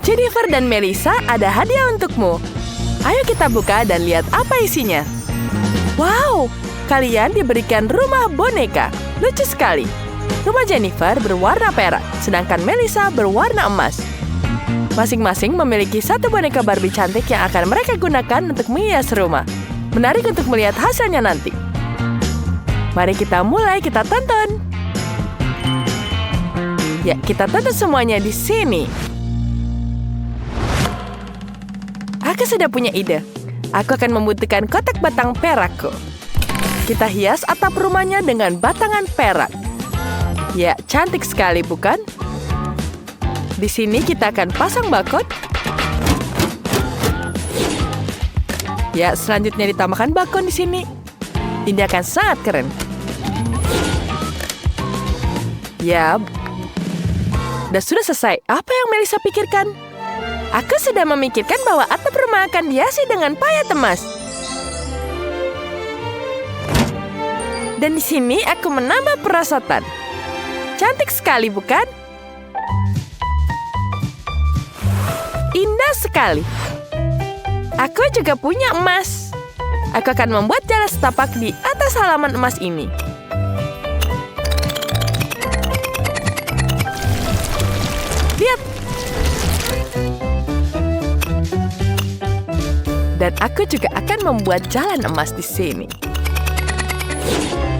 Jennifer dan Melissa, ada hadiah untukmu. Ayo kita buka dan lihat apa isinya. Wow, kalian diberikan rumah boneka. Lucu sekali. Rumah Jennifer berwarna perak, sedangkan Melissa berwarna emas. Masing-masing memiliki satu boneka Barbie cantik yang akan mereka gunakan untuk menghias rumah. Menarik untuk melihat hasilnya nanti. Mari kita mulai, kita tonton. Ya, kita tonton semuanya di sini. Aku sudah punya ide. Aku akan membutuhkan kotak batang perakku. Kita hias atap rumahnya dengan batangan perak. Ya, cantik sekali, bukan? Di sini kita akan pasang bakod. Ya, selanjutnya ditambahkan bakon di sini. Ini akan sangat keren. Ya, sudah selesai. Apa yang Melissa pikirkan? Aku sudah memikirkan bahwa atap rumah akan dihiasi dengan payet emas. Dan di sini aku menambah perosotan. Cantik sekali, bukan? Indah sekali. Aku juga punya emas. Aku akan membuat jalan setapak di atas halaman emas ini. Lihat. Dan aku juga akan membuat jalan emas di sini.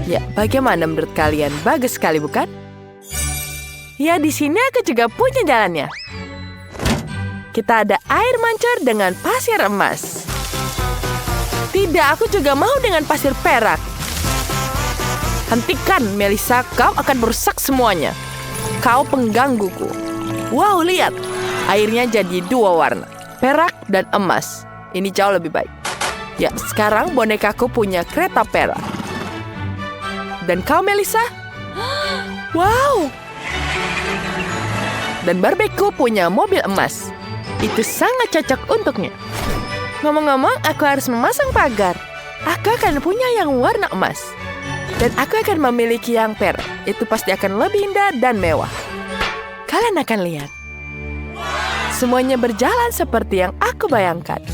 Ya, bagaimana menurut kalian? Bagus sekali, bukan? Ya, di sini aku juga punya jalannya. Kita ada air mancur dengan pasir emas. Tidak, aku juga mau dengan pasir perak. Hentikan, Melissa, kau akan merusak semuanya. Kau penggangguku. Wow, lihat. Airnya jadi dua warna, perak dan emas. Ini jauh lebih baik. Ya, sekarang bonekaku punya kereta perak. Dan kau, Melissa? Wow! Dan Barbieku punya mobil emas. Itu sangat cocok untuknya. Ngomong-ngomong, aku harus memasang pagar. Aku akan punya yang warna emas. Dan aku akan memiliki yang perak. Itu pasti akan lebih indah dan mewah. Kalian akan lihat. Semuanya berjalan seperti yang aku bayangkan.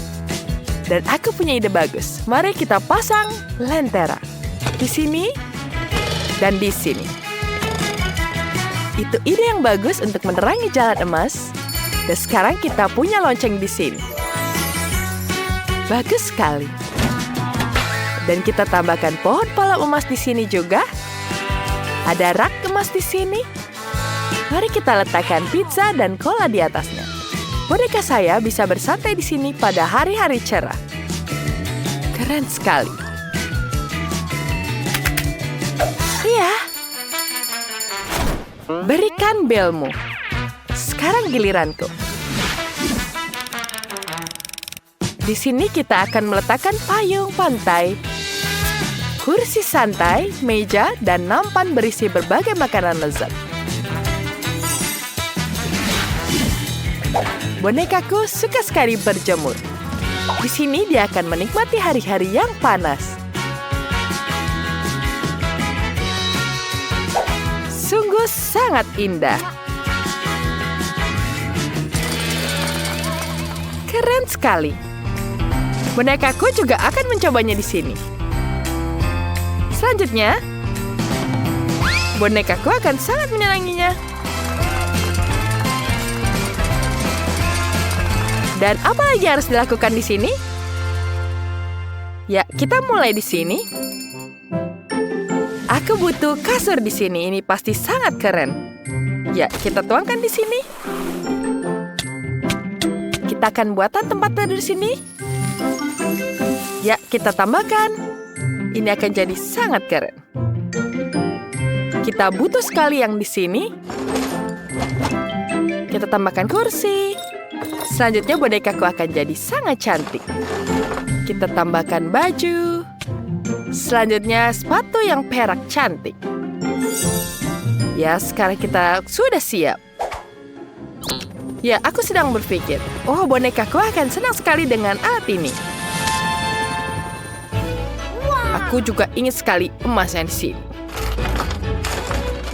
Dan aku punya ide bagus. Mari kita pasang lentera. Di sini dan di sini. Itu ide yang bagus untuk menerangi jalan emas. Dan sekarang kita punya lonceng di sini. Bagus sekali. Dan kita tambahkan pohon palem emas di sini juga. Ada rak emas di sini. Mari kita letakkan pizza dan cola di atasnya. Boneka saya bisa bersantai di sini pada hari-hari cerah. Keren sekali. Iya. Berikan belmu. Sekarang giliranku. Di sini kita akan meletakkan payung pantai, kursi santai, meja, dan nampan berisi berbagai makanan lezat. Bonekaku suka sekali berjemur. Di sini dia akan menikmati hari-hari yang panas. Sungguh sangat indah. Keren sekali. Bonekaku juga akan mencobanya di sini. Selanjutnya, bonekaku akan sangat menyenanginya. Dan apa lagi harus dilakukan di sini? Ya, kita mulai di sini. Aku butuh kasur di sini. Ini pasti sangat keren. Ya, kita tuangkan di sini. Kita akan buatan tempat tidur di sini. Ya, kita tambahkan. Ini akan jadi sangat keren. Kita butuh sekali yang di sini. Kita tambahkan kursi. Selanjutnya bonekaku akan jadi sangat cantik. Kita tambahkan baju. Selanjutnya sepatu yang perak cantik. Ya, sekarang kita sudah siap. Ya, aku sedang berpikir, oh, bonekaku akan senang sekali dengan alat ini. Aku juga ingin sekali emas yang di sini.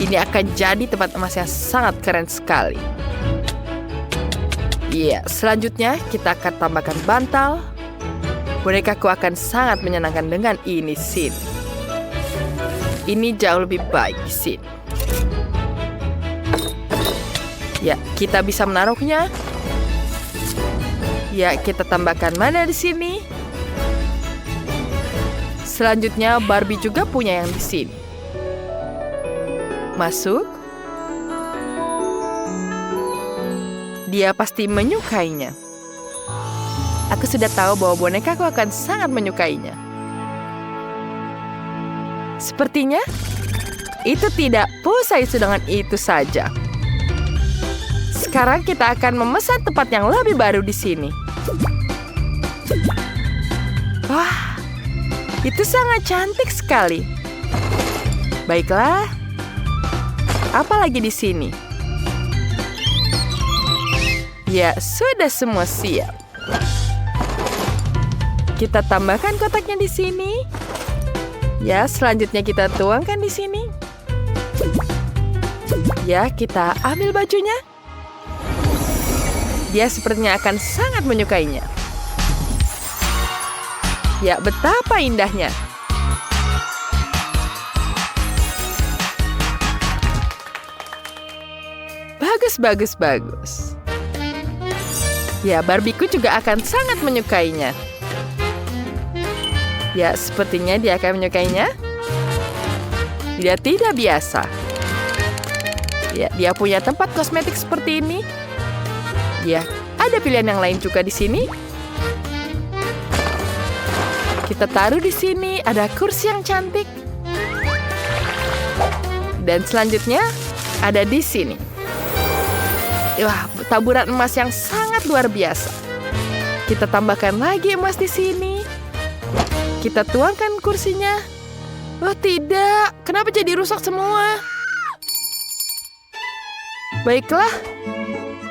Ini akan jadi tempat emas yang sangat keren sekali. Iya, selanjutnya kita akan tambahkan bantal. Bonekaku akan sangat menyenangkan dengan ini scene. Ini jauh lebih baik di sini. Ya, kita bisa menaruhnya. Ya, kita tambahkan mana di sini. Selanjutnya Barbie juga punya yang di sini. Masuk. Dia pasti menyukainya. Aku sudah tahu bahwa bonekaku akan sangat menyukainya. Sepertinya itu tidak selesai dengan itu saja. Sekarang kita akan memesan tempat yang lebih baru di sini. Wah, itu sangat cantik sekali. Baiklah. Apa lagi di sini? Ya, sudah semua siap. Kita tambahkan kotaknya di sini. Ya, selanjutnya kita tuangkan di sini. Ya, kita ambil bajunya. Dia sepertinya akan sangat menyukainya. Ya, betapa indahnya. Bagus, bagus, bagus. Ya, Barbieku juga akan sangat menyukainya. Ya, sepertinya dia akan menyukainya. Dia tidak biasa. Ya, dia punya tempat kosmetik seperti ini. Ya, ada pilihan yang lain juga di sini. Kita taruh di sini, ada kursi yang cantik. Dan selanjutnya ada di sini. Wah, taburan emas yang sangat luar biasa. Kita tambahkan lagi emas di sini. Kita tuangkan kursinya. Oh tidak, kenapa jadi rusak semua? Baiklah,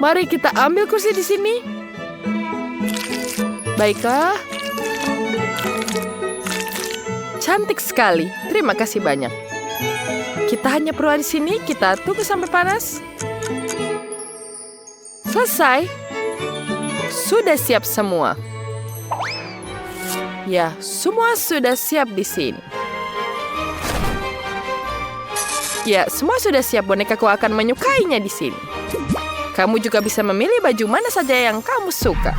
mari kita ambil kursi di sini. Baiklah. Cantik sekali, terima kasih banyak. Kita hanya perlu di sini, kita tunggu sampai panas. Selesai. Sudah siap semua. Ya, semua sudah siap di sini. Ya, semua sudah siap. Bonekaku akan menyukainya di sini. Kamu juga bisa memilih baju mana saja yang kamu suka.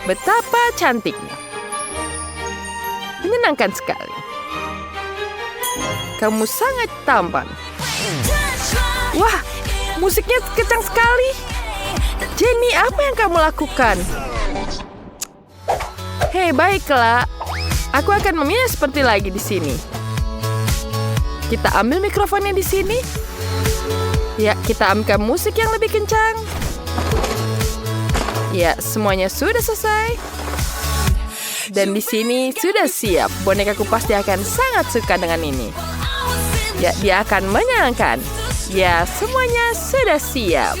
Betapa cantiknya. Menyenangkan sekali. Kamu sangat tampan. Wah, musiknya kencang sekali. Jenny, apa yang kamu lakukan? Hei, baiklah. Aku akan memilih seperti lagi di sini. Kita ambil mikrofonnya di sini. Ya, kita ambilkan musik yang lebih kencang. Ya, semuanya sudah selesai. Dan di sini sudah siap. Bonekaku pasti akan sangat suka dengan ini. Ya, dia akan menyenangkan. Ya, semuanya sudah siap.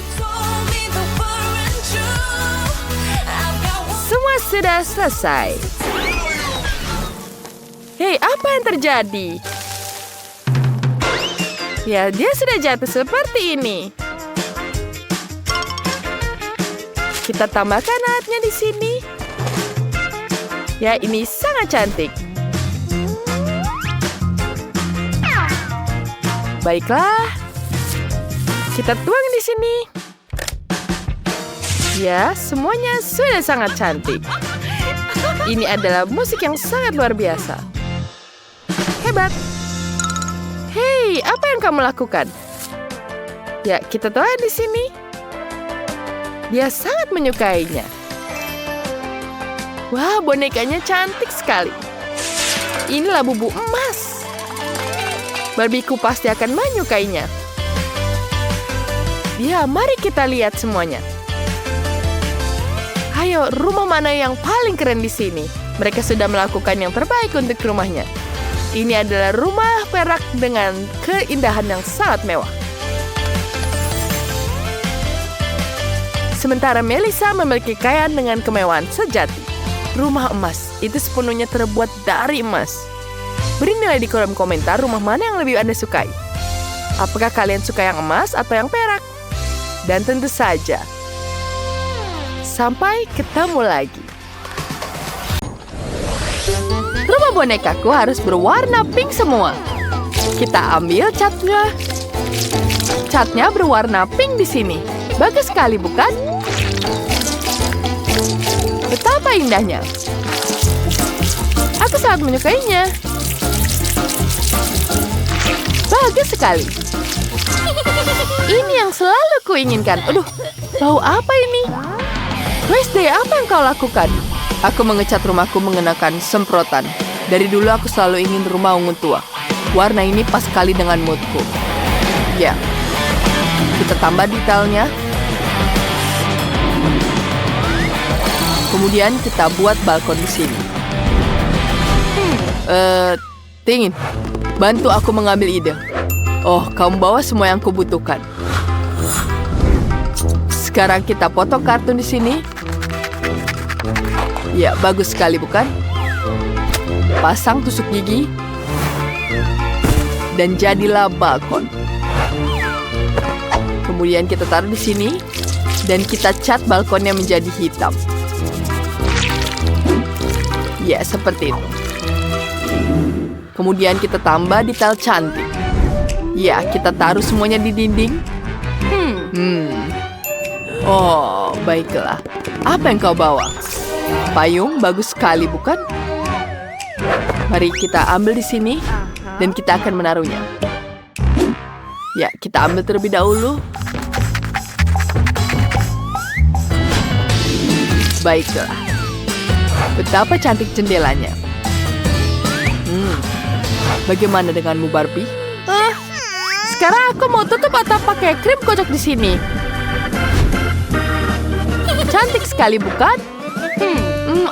Semua sudah selesai. Hei, apa yang terjadi? Ya, dia sudah jatuh seperti ini. Kita tambahkan alatnya di sini. Ya, ini sangat cantik. Baiklah. Kita tuang di sini. Ya, semuanya sudah sangat cantik. Ini adalah musik yang sangat luar biasa. Hebat. Hei, apa yang kamu lakukan? Ya, kita tuang di sini. Dia sangat menyukainya. Wah, bonekanya cantik sekali. Inilah bubu emas. Barbieku pasti akan menyukainya. Ya, mari kita lihat semuanya. Ayo, rumah mana yang paling keren di sini? Mereka sudah melakukan yang terbaik untuk rumahnya. Ini adalah rumah perak dengan keindahan yang sangat mewah. Sementara Melissa memiliki kekayaan dengan kemewahan sejati. Rumah emas itu sepenuhnya terbuat dari emas. Beri nilai di kolom komentar rumah mana yang lebih Anda sukai. Apakah kalian suka yang emas atau yang perak? Dan tentu saja, sampai ketemu lagi. Rumah bonekaku harus berwarna pink semua. Kita ambil catnya. Catnya berwarna pink di sini. Bagus sekali, bukan? Betapa indahnya. Aku sangat menyukainya. Bagus sekali. Ini yang selalu kuinginkan. Aduh, bau apa ini? Wednesday, apa yang kau lakukan? Aku mengecat rumahku mengenakan semprotan. Dari dulu aku selalu ingin rumah ungu tua. Warna ini pas sekali dengan moodku. Ya, kita tambah detailnya. Kemudian kita buat balkon di sini. Tingin, bantu aku mengambil ide. Oh, kamu bawa semua yang kubutuhkan. Sekarang kita potong kartun di sini. Ya, bagus sekali, bukan? Pasang tusuk gigi. Dan jadilah balkon. Kemudian kita taruh di sini. Dan kita cat balkonnya menjadi hitam. Ya, seperti itu. Kemudian kita tambah detail cantik. Ya, kita taruh semuanya di dinding. Oh, baiklah. Apa yang kau bawa? Payung bagus sekali, bukan? Mari kita ambil di sini. Dan kita akan menaruhnya. Ya, kita ambil terlebih dahulu. Baiklah. Betapa cantik jendelanya. Bagaimana denganmu, Barbie? Sekarang aku mau tutup atap pakai krim kocok di sini. Cantik sekali, bukan?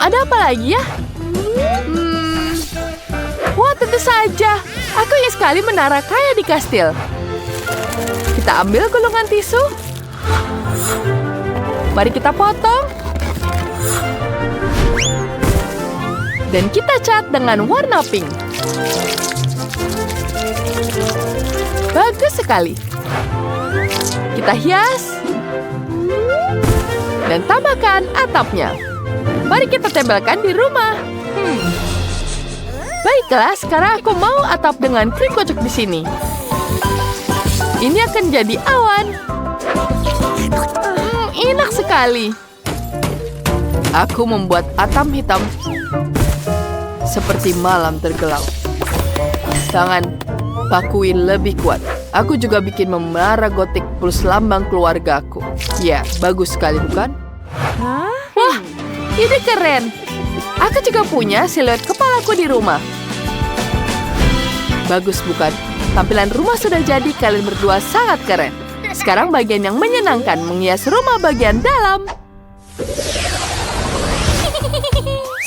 Ada apa lagi ya? Wah, tentu saja. Aku ingin sekali menara kayak di kastil. Kita ambil gulungan tisu. Mari kita potong. Dan kita cat dengan warna pink. Bagus sekali. Kita hias. Dan tambahkan atapnya. Mari kita tempelkan di rumah. Baiklah, sekarang aku mau atap dengan krim kocok di sini. Ini akan jadi awan. Enak sekali. Aku membuat atap hitam seperti malam tergelap. Jangan bakui lebih kuat. Aku juga bikin menara gotik plus lambang keluargaku. Ya, bagus sekali, bukan? Wah, ini keren. Aku juga punya siluet kepalaku di rumah. Bagus, bukan? Tampilan rumah sudah jadi, kalian berdua sangat keren. Sekarang bagian yang menyenangkan, menghias rumah bagian dalam.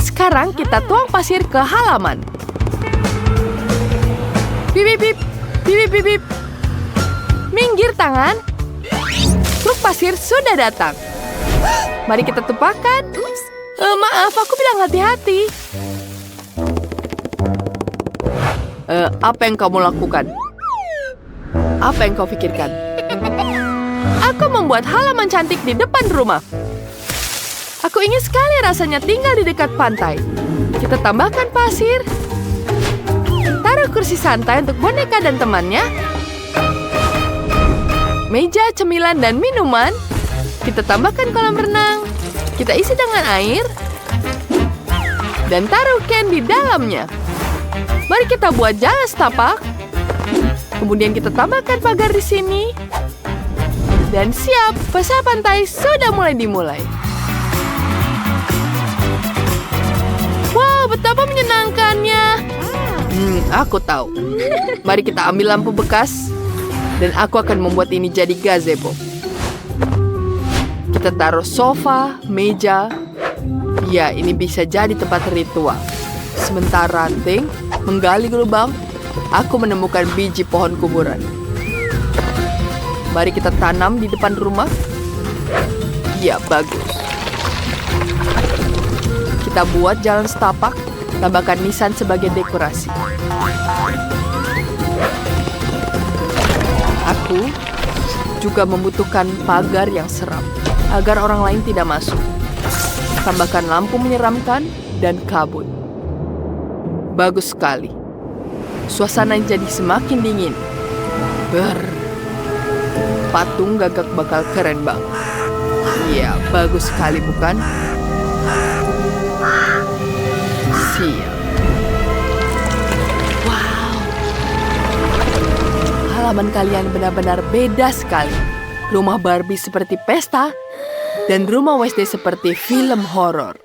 Sekarang kita tuang pasir ke halaman. Bip, bip, bip. Bip, bip, bip. Minggir tangan. Truk pasir sudah datang. Mari kita tumpahkan. Maaf, aku bilang hati-hati. Apa yang kamu lakukan? Apa yang kau pikirkan? Aku membuat halaman cantik di depan rumah. Aku ingin sekali rasanya tinggal di dekat pantai. Kita tambahkan pasir. Taruh kursi santai untuk boneka dan temannya. Meja, cemilan, dan minuman. Kita tambahkan kolam renang. Kita isi dengan air. Dan taruh Ken di dalamnya. Mari kita buat jalan setapak. Kemudian kita tambahkan pagar di sini. Dan siap, pasar pantai sudah mulai dimulai. Wow, betapa menyenangkannya. Aku tahu. Mari kita ambil lampu bekas. Dan aku akan membuat ini jadi gazebo. Kita taruh sofa, meja. Ya, ini bisa jadi tempat ritual. Sementara ranting menggali lubang, aku menemukan biji pohon kuburan. Mari kita tanam di depan rumah. Ya, bagus. Kita buat jalan setapak, tambahkan nisan sebagai dekorasi. Aku juga membutuhkan pagar yang seram, agar orang lain tidak masuk. Tambahkan lampu menyeramkan dan kabut. Bagus sekali. Suasana jadi semakin dingin. Patung gagak bakal keren banget. Iya, bagus sekali bukan? Siap. Wow. Halaman kalian benar-benar beda sekali. Rumah Barbie seperti pesta, dan rumah Wednesday seperti film horor.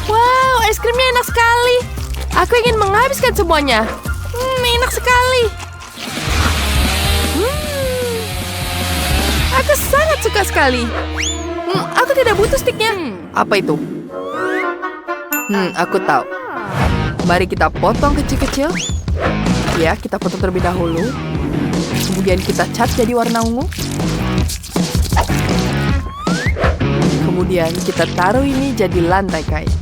Wow, es krimnya enak sekali. Aku ingin menghabiskan semuanya. Enak sekali. Aku sangat suka sekali. Aku tidak butuh stiknya. Apa itu? Aku tahu. Mari kita potong kecil-kecil. Ya, kita potong terlebih dahulu. Kemudian kita cat jadi warna ungu. Kemudian kita taruh ini jadi lantai kain.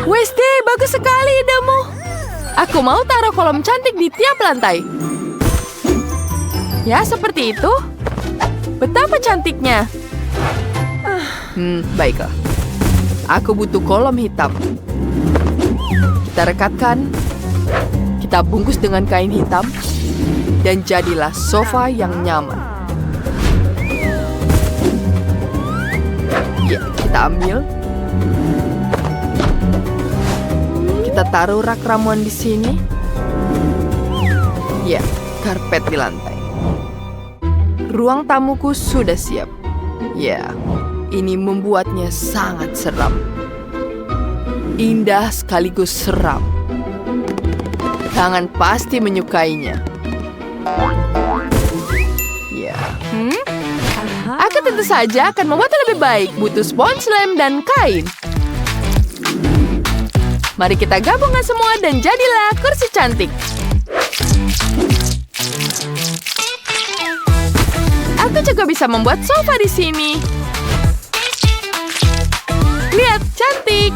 Wednesday, bagus sekali idemu. Aku mau taruh kolom cantik di tiap lantai. Ya, seperti itu. Betapa cantiknya. Baiklah. Aku butuh kolom hitam. Kita rekatkan. Kita bungkus dengan kain hitam. Dan jadilah sofa yang nyaman. Ya, kita ambil. Kita taruh rak ramuan di sini. Ya, karpet di lantai. Ruang tamuku sudah siap. Ya, ini membuatnya sangat seram. Indah sekaligus seram. Tangan pasti menyukainya. Ya. Aku tentu saja akan membuatnya lebih baik. Butuh spons lem dan kain. Mari kita gabungkan semua dan jadilah kursi cantik. Aku juga bisa membuat sofa di sini. Lihat, cantik.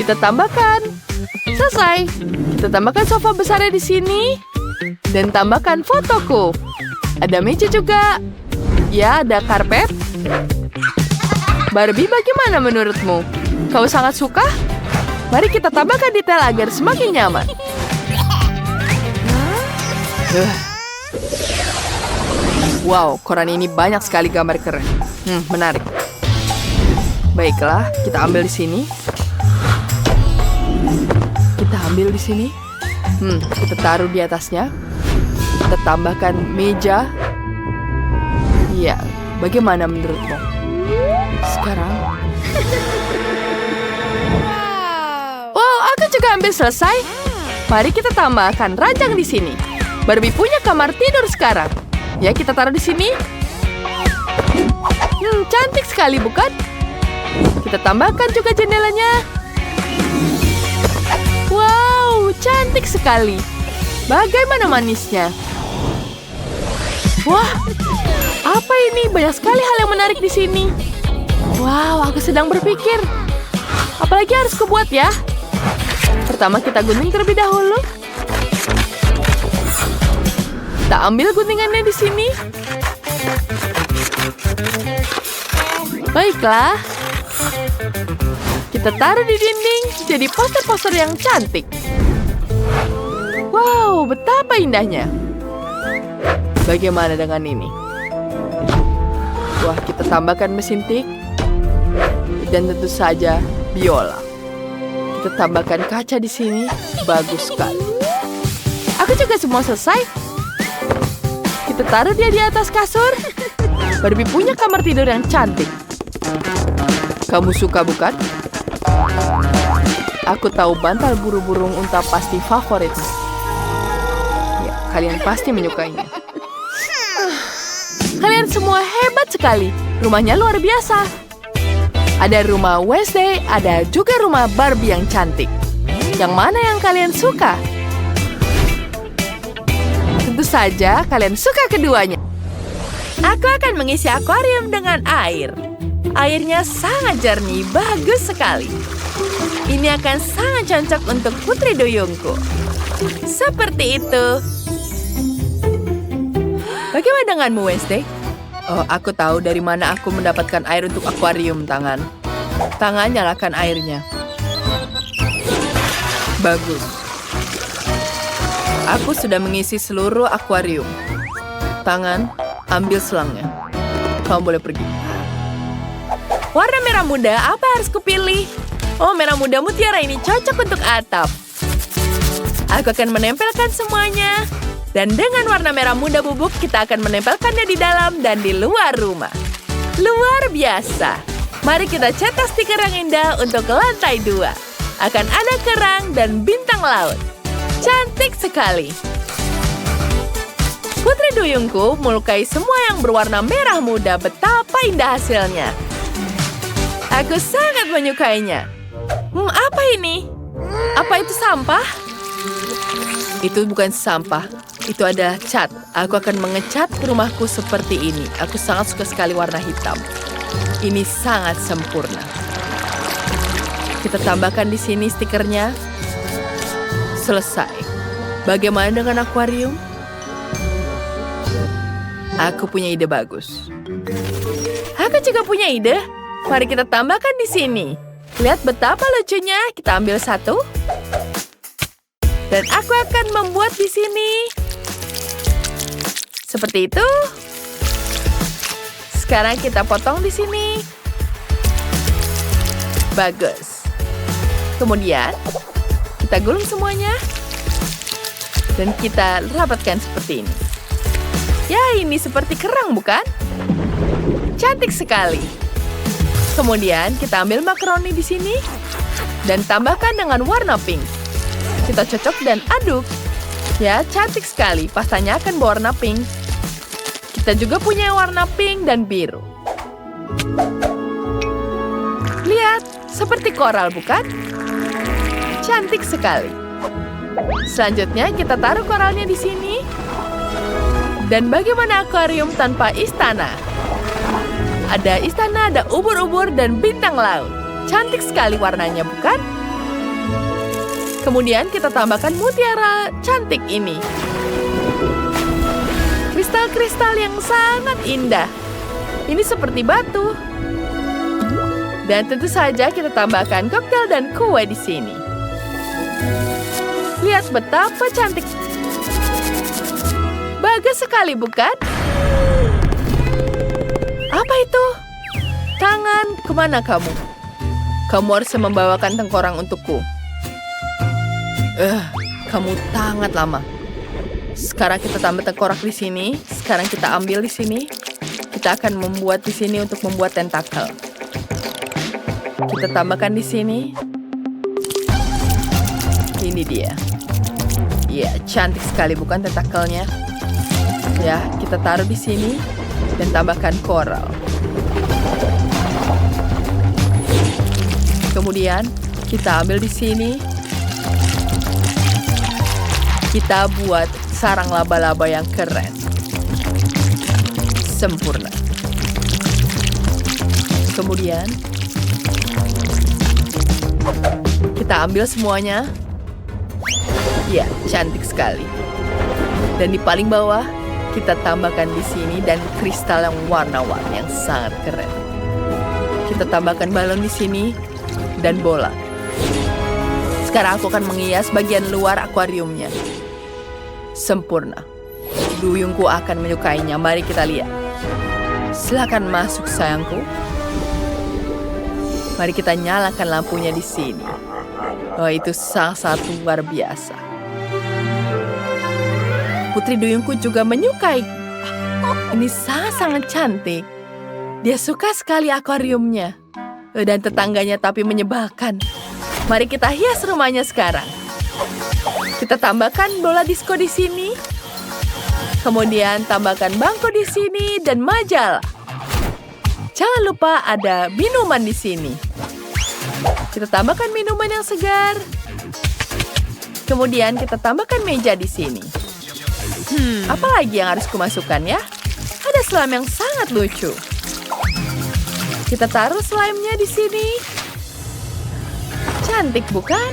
Kita tambahkan. Selesai. Kita tambahkan sofa besarnya di sini. Dan tambahkan fotoku. Ada meja juga. Ya, ada karpet. Barbie, bagaimana menurutmu? Kau sangat suka? Mari kita tambahkan detail agar semakin nyaman. Wow, koran ini banyak sekali gambar keren. Menarik. Baiklah, kita ambil di sini. Kita ambil di sini. Kita taruh di atasnya. Kita tambahkan meja. Ya, bagaimana menurutmu? Sekarang. Wow, aku juga hampir selesai. Mari kita tambahkan ranjang di sini. Barbie punya kamar tidur sekarang. Ya, kita taruh di sini. Cantik sekali, bukan? Kita tambahkan juga jendelanya. Wow, cantik sekali. Bagaimana manisnya? Wah, apa ini? Banyak sekali hal yang menarik di sini. Wow, aku sedang berpikir. Apalagi harus kubuat ya? Pertama kita gunting terlebih dahulu. Kita ambil guntingannya di sini. Baiklah. Kita taruh di dinding jadi poster-poster yang cantik. Wow, betapa indahnya. Bagaimana dengan ini? Wah, kita tambahkan mesin tik. Dan tentu saja biola. Kita tambahkan kaca di sini. Bagus sekali. Aku juga semua selesai. Kita taruh dia di atas kasur. Barbie punya kamar tidur yang cantik. Kamu suka bukan? Aku tahu bantal burung unta pasti favorit. Ya, kalian pasti menyukainya. Kalian semua hebat sekali. Rumahnya luar biasa. Ada rumah Wednesday, ada juga rumah Barbie yang cantik. Yang mana yang kalian suka? Tentu saja kalian suka keduanya. Aku akan mengisi akuarium dengan air. Airnya sangat jernih, bagus sekali. Ini akan sangat cocok untuk putri duyungku. Seperti itu. Bagaimana denganmu, Wednesday? Oh, aku tahu dari mana aku mendapatkan air untuk akuarium, Tangan. Tangan, nyalakan airnya. Bagus. Aku sudah mengisi seluruh akuarium. Tangan, ambil selangnya. Kamu boleh pergi. Warna merah muda, apa yang harus kupilih? Oh, merah muda mutiara ini cocok untuk atap. Aku akan menempelkan semuanya. Dan dengan warna merah muda bubuk, kita akan menempelkannya di dalam dan di luar rumah. Luar biasa. Mari kita cetak stiker yang indah untuk lantai 2. Akan ada kerang dan bintang laut. Cantik sekali. Putri Duyungku melukai semua yang berwarna merah muda. Betapa indah hasilnya. Aku sangat menyukainya. Apa ini? Apa itu sampah? Itu bukan sampah. Itu adalah cat. Aku akan mengecat rumahku seperti ini. Aku sangat suka sekali warna hitam. Ini sangat sempurna. Kita tambahkan di sini stikernya. Selesai. Bagaimana dengan akuarium? Aku punya ide bagus. Aku juga punya ide. Mari kita tambahkan di sini. Lihat betapa lucunya. Kita ambil satu. Dan aku akan membuat di sini. Seperti itu. Sekarang kita potong di sini. Bagus. Kemudian, kita gulung semuanya. Dan kita rapatkan seperti ini. Ya, ini seperti kerang, bukan? Cantik sekali. Kemudian, kita ambil makaroni di sini. Dan tambahkan dengan warna pink. Kita cocok dan aduk. Ya, cantik sekali. Pastanya akan berwarna pink. Kita juga punya warna pink dan biru. Lihat, seperti koral, bukan? Cantik sekali. Selanjutnya, kita taruh koralnya di sini. Dan bagaimana akuarium tanpa istana? Ada istana, ada ubur-ubur, dan bintang laut. Cantik sekali warnanya, bukan? Kemudian kita tambahkan mutiara cantik ini. Kristal-kristal yang sangat indah. Ini seperti batu. Dan tentu saja kita tambahkan koktail dan kue di sini. Lihat betapa cantik. Bagus sekali, bukan? Apa itu? Tangan, kemana kamu? Kamu harus membawakan tengkorang untukku. Kamu sangat lama. Sekarang kita tambah tengkorak di sini. Sekarang kita ambil di sini. Kita akan membuat di sini untuk membuat tentakel. Kita tambahkan di sini. Ini dia. Ya, cantik sekali bukan tentakelnya? Ya, kita taruh di sini dan tambahkan koral. Kemudian kita ambil di sini. Kita buat sarang laba-laba yang keren. Sempurna. Kemudian kita ambil semuanya. Ya, cantik sekali. Dan di paling bawah kita tambahkan di sini dan kristal yang warna-warni yang sangat keren. Kita tambahkan balon di sini dan bola. Sekarang aku akan menghias bagian luar akuariumnya. Sempurna. Duyungku akan menyukainya. Mari kita lihat. Silakan masuk, sayangku. Mari kita nyalakan lampunya di sini. Oh, itu sangat luar biasa. Putri Duyungku juga menyukai. Ini sangat cantik. Dia suka sekali akuariumnya. Dan tetangganya tapi menyebalkan. Mari kita hias rumahnya sekarang. Kita tambahkan bola disko di sini. Kemudian tambahkan bangku di sini dan majalah. Jangan lupa ada minuman di sini. Kita tambahkan minuman yang segar. Kemudian kita tambahkan meja di sini. Apa lagi yang harus kumasukkan ya? Ada slime yang sangat lucu. Kita taruh slime-nya di sini. Cantik bukan?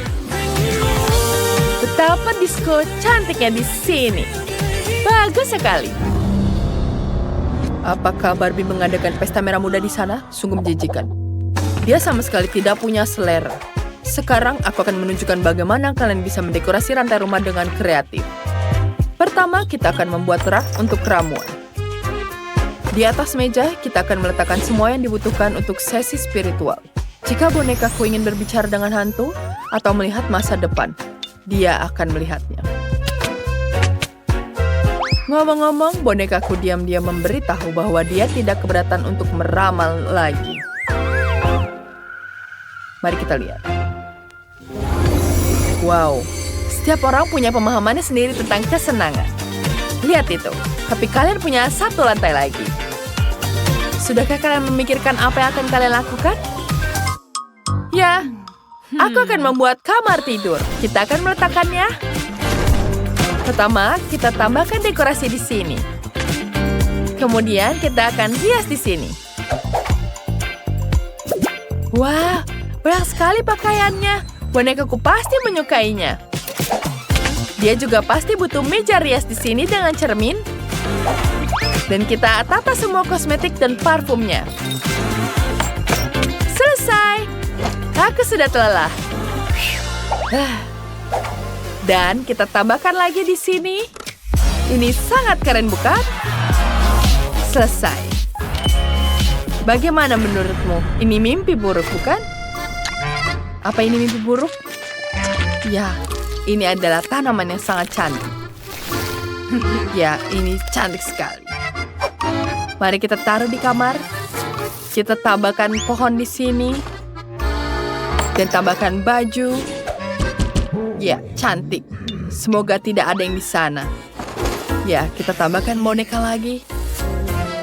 Betapa disko cantiknya di sini. Bagus sekali. Apakah Barbie mengadakan pesta merah muda di sana? Sungguh menjijikan. Dia sama sekali tidak punya selera. Sekarang aku akan menunjukkan bagaimana kalian bisa mendekorasi rantai rumah dengan kreatif. Pertama, kita akan membuat rak untuk ramuan. Di atas meja, kita akan meletakkan semua yang dibutuhkan untuk sesi spiritual. Jika bonekaku ingin berbicara dengan hantu atau melihat masa depan, dia akan melihatnya. Ngomong-ngomong, bonekaku diam-diam memberitahu bahwa dia tidak keberatan untuk meramal lagi. Mari kita lihat. Wow, setiap orang punya pemahamannya sendiri tentang kesenangan. Lihat itu, tapi kalian punya satu lantai lagi. Sudahkah kalian memikirkan apa yang akan kalian lakukan? Ya, aku akan membuat kamar tidur. Kita akan meletakkannya. Pertama, kita tambahkan dekorasi di sini. Kemudian, kita akan hias di sini. Wah, banyak sekali pakaiannya. Bonekaku pasti menyukainya. Dia juga pasti butuh meja rias di sini dengan cermin. Dan kita tata semua kosmetik dan parfumnya. Selesai. Aku sudah lelah. Dan kita tambahkan lagi di sini. Ini sangat keren, bukan? Selesai. Bagaimana menurutmu? Ini mimpi buruk, bukan? Apa ini mimpi buruk? Ya, ini adalah tanaman yang sangat cantik. Ya, ini cantik sekali. Mari kita taruh di kamar. Kita tambahkan pohon di sini. Dan tambahkan baju. Ya, cantik. Semoga tidak ada yang di sana. Ya, kita tambahkan boneka lagi.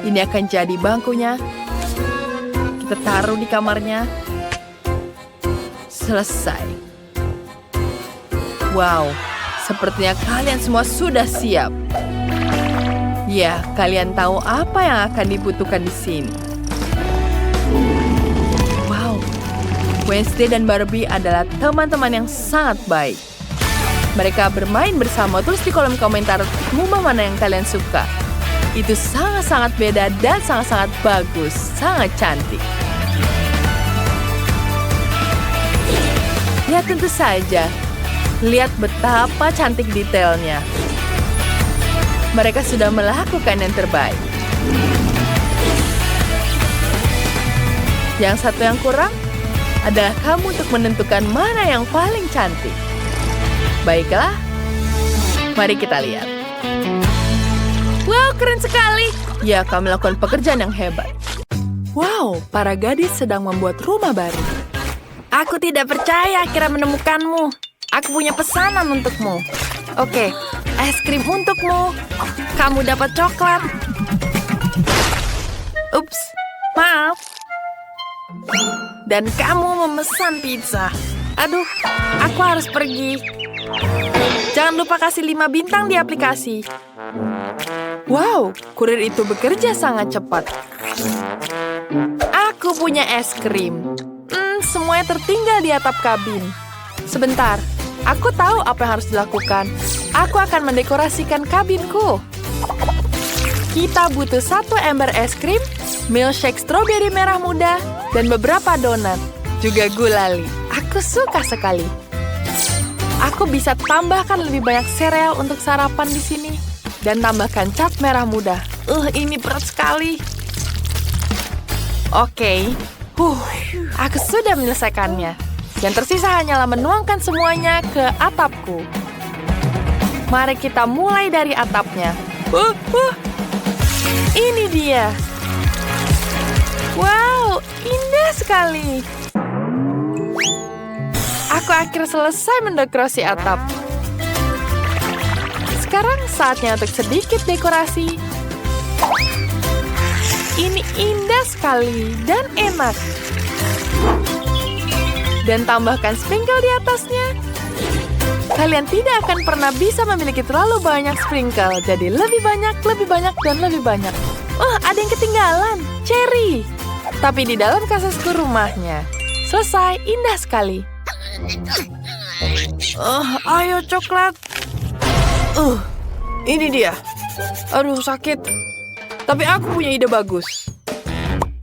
Ini akan jadi bangkunya. Kita taruh di kamarnya. Selesai. Wow, sepertinya kalian semua sudah siap. Ya, kalian tahu apa yang akan dibutuhkan di sini. Wow, Wednesday dan Barbie adalah teman-teman yang sangat baik. Mereka bermain bersama. Tulis di kolom komentar rumah mana yang kalian suka. Itu sangat-sangat beda dan sangat-sangat bagus. Sangat cantik. Ya tentu saja. Lihat betapa cantik detailnya. Mereka sudah melakukan yang terbaik. Yang satu yang kurang adalah kamu untuk menentukan mana yang paling cantik. Baiklah, mari kita lihat. Wow, keren sekali. Ya, kamu melakukan pekerjaan yang hebat. Wow, para gadis sedang membuat rumah baru. Aku tidak percaya akhirnya menemukanmu. Aku punya pesanan untukmu. Oke, es krim untukmu. Kamu dapat coklat. Ups, maaf. Dan kamu memesan pizza. Aduh, aku harus pergi. Jangan lupa kasih 5 bintang di aplikasi. Wow, kurir itu bekerja sangat cepat. Aku punya es krim. Semuanya tertinggal di atap kabin. Sebentar, aku tahu apa yang harus dilakukan. Aku akan mendekorasikan kabinku. Kita butuh 1 ember es krim, milkshake stroberi merah muda, dan beberapa donat. Juga gulali. Aku suka sekali. Aku bisa tambahkan lebih banyak sereal untuk sarapan di sini. Dan tambahkan cat merah muda. Ini berat sekali. Oke. Aku sudah menyelesaikannya. Yang tersisa hanyalah menuangkan semuanya ke atapku. Mari kita mulai dari atapnya. Ini dia. Wow, indah sekali. Aku akhirnya selesai mendekorasi atap. Sekarang saatnya untuk sedikit dekorasi. Ini indah sekali dan enak. Dan tambahkan sprinkle di atasnya. Kalian tidak akan pernah bisa memiliki terlalu banyak sprinkle. Jadi lebih banyak, dan lebih banyak. Ada yang ketinggalan. Cherry. Tapi di dalam kasasku rumahnya. Selesai, indah sekali. Ayo coklat. Ini dia. Aduh, sakit. Tapi aku punya ide bagus.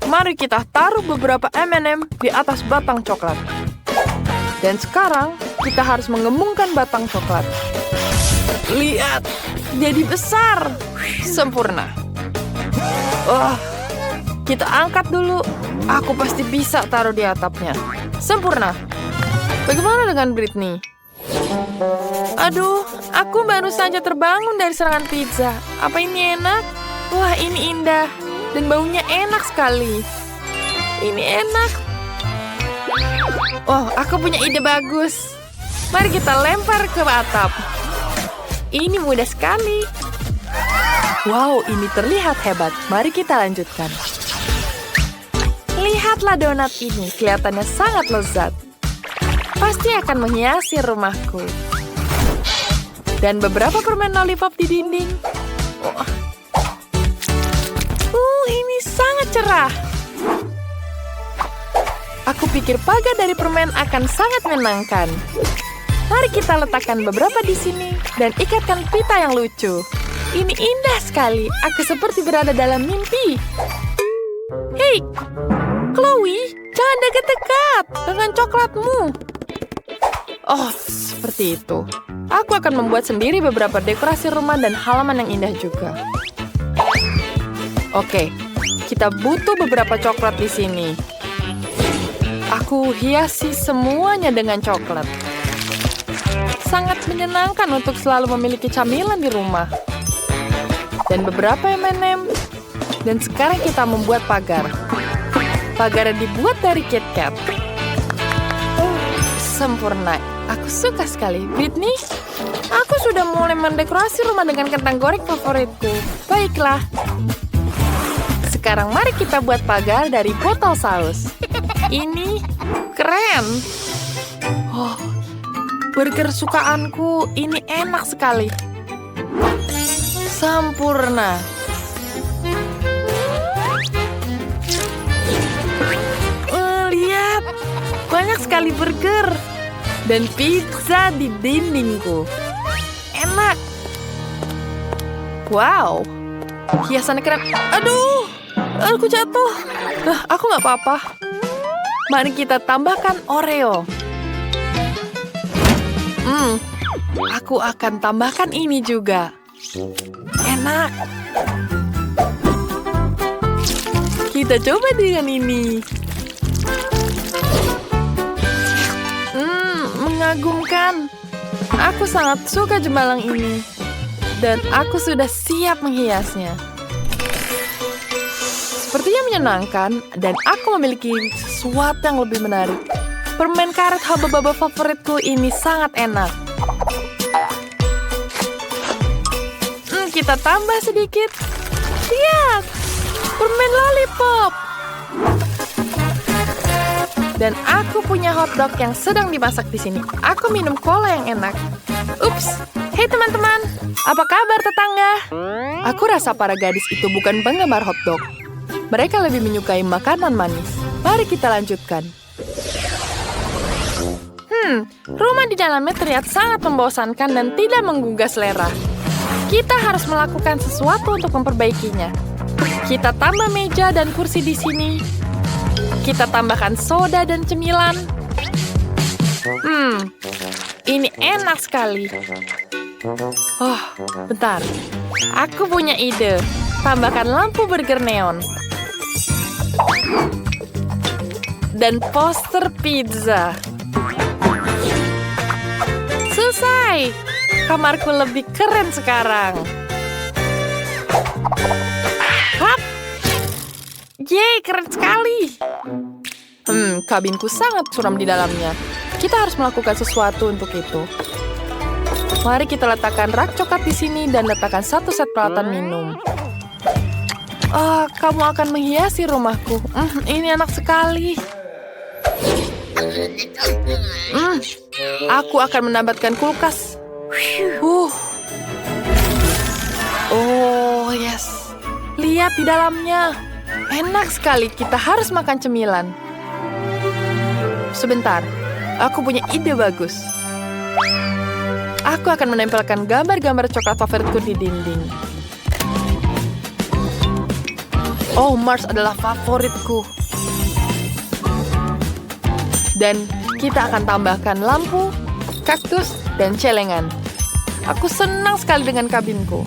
Mari kita taruh beberapa M&M di atas batang coklat. Dan sekarang, kita harus mengembungkan batang coklat. Lihat, jadi besar. Sempurna. Kita angkat dulu. Aku pasti bisa taruh di atapnya. Sempurna. Bagaimana dengan Britney? Aduh, aku baru saja terbangun dari serangan pizza. Apa ini enak? Wah, ini indah. Dan baunya enak sekali. Ini enak. Oh, aku punya ide bagus. Mari kita lempar ke atap. Ini mudah sekali. Wow, ini terlihat hebat. Mari kita lanjutkan. Lihatlah donat ini. Kelihatannya sangat lezat. Pasti akan menghiasi rumahku. Dan beberapa permen lollipop di dinding. Ini sangat cerah. Aku pikir pagar dari permen akan sangat menyenangkan. Mari kita letakkan beberapa di sini dan ikatkan pita yang lucu. Ini indah sekali. Aku seperti berada dalam mimpi. Hei, Chloe, jangan dekat-dekat dengan coklatmu. Oh, seperti itu. Aku akan membuat sendiri beberapa dekorasi rumah dan halaman yang indah juga. Oke, kita butuh beberapa coklat di sini. Aku hiasi semuanya dengan coklat. Sangat menyenangkan untuk selalu memiliki camilan di rumah. Dan beberapa M&M. Dan sekarang kita membuat pagar. Pagarnya dibuat dari KitKat. Sempurna. Aku suka sekali. Britney, aku sudah mulai mendekorasi rumah dengan kentang goreng favoritku. Baiklah. Sekarang mari kita buat pagar dari botol saus. Ini keren. Oh, burger sukaanku ini enak sekali. Sempurna. Lihat, banyak sekali burger dan pizza di dindingku. Enak. Wow, hiasannya keren. Aduh. Aku jatuh. Aku nggak apa-apa. Mari kita tambahkan Oreo. Aku akan tambahkan ini juga. Enak. Kita coba dengan ini. Mengagumkan. Aku sangat suka jembalang ini. Dan aku sudah siap menghiasnya. Sepertinya menyenangkan, dan aku memiliki sesuatu yang lebih menarik. Permen karet haba-baba favoritku ini sangat enak. Kita tambah sedikit. Lihat, permen lollipop. Dan aku punya hotdog yang sedang dimasak di sini. Aku minum cola yang enak. Ups, hei teman-teman, apa kabar tetangga? Aku rasa para gadis itu bukan penggemar hotdog. Mereka lebih menyukai makanan manis. Mari kita lanjutkan. Rumah di dalamnya terlihat sangat membosankan dan tidak menggugah selera. Kita harus melakukan sesuatu untuk memperbaikinya. Kita tambah meja dan kursi di sini. Kita tambahkan soda dan cemilan. Ini enak sekali. Oh, bentar. Aku punya ide. Tambahkan lampu burger neon. Dan poster pizza. Selesai. Kamarku lebih keren sekarang. Hap. Yeay, keren sekali. Kabinku sangat suram di dalamnya. Kita harus melakukan sesuatu untuk itu. Mari kita letakkan rak coklat di sini dan letakkan satu set peralatan minum. Kamu akan menghiasi rumahku. Ini enak sekali. Aku akan menambahkan kulkas. Oh, yes. Lihat di dalamnya. Enak sekali, kita harus makan cemilan. Sebentar, aku punya ide bagus. Aku akan menempelkan gambar-gambar coklat favoritku di dinding. Oh, Mars adalah favoritku. Dan kita akan tambahkan lampu, kaktus, dan celengan. Aku senang sekali dengan kabinku.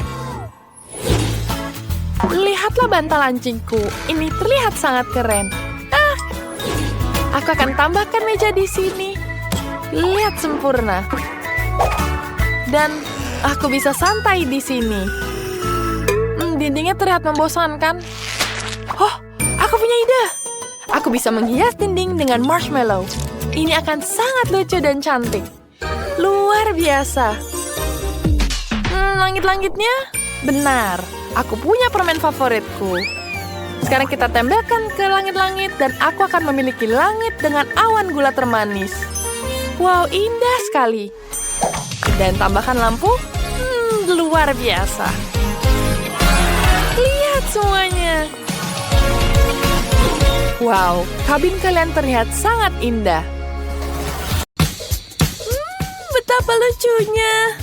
Lihatlah bantal anjingku. Ini terlihat sangat keren. Aku akan tambahkan meja di sini. Lihat sempurna. Dan aku bisa santai di sini. Dindingnya terlihat membosankan. Oh, aku punya ide. Aku bisa menghias dinding dengan marshmallow. Ini akan sangat lucu dan cantik. Luar biasa. Langit-langitnya? Benar. Aku punya permen favoritku. Sekarang kita tempelkan ke langit-langit dan aku akan memiliki langit dengan awan gula termanis. Wow, indah sekali. Dan tambahkan lampu. Luar biasa. Lihat semuanya. Wow, kabin kalian terlihat sangat indah. Betapa lucunya.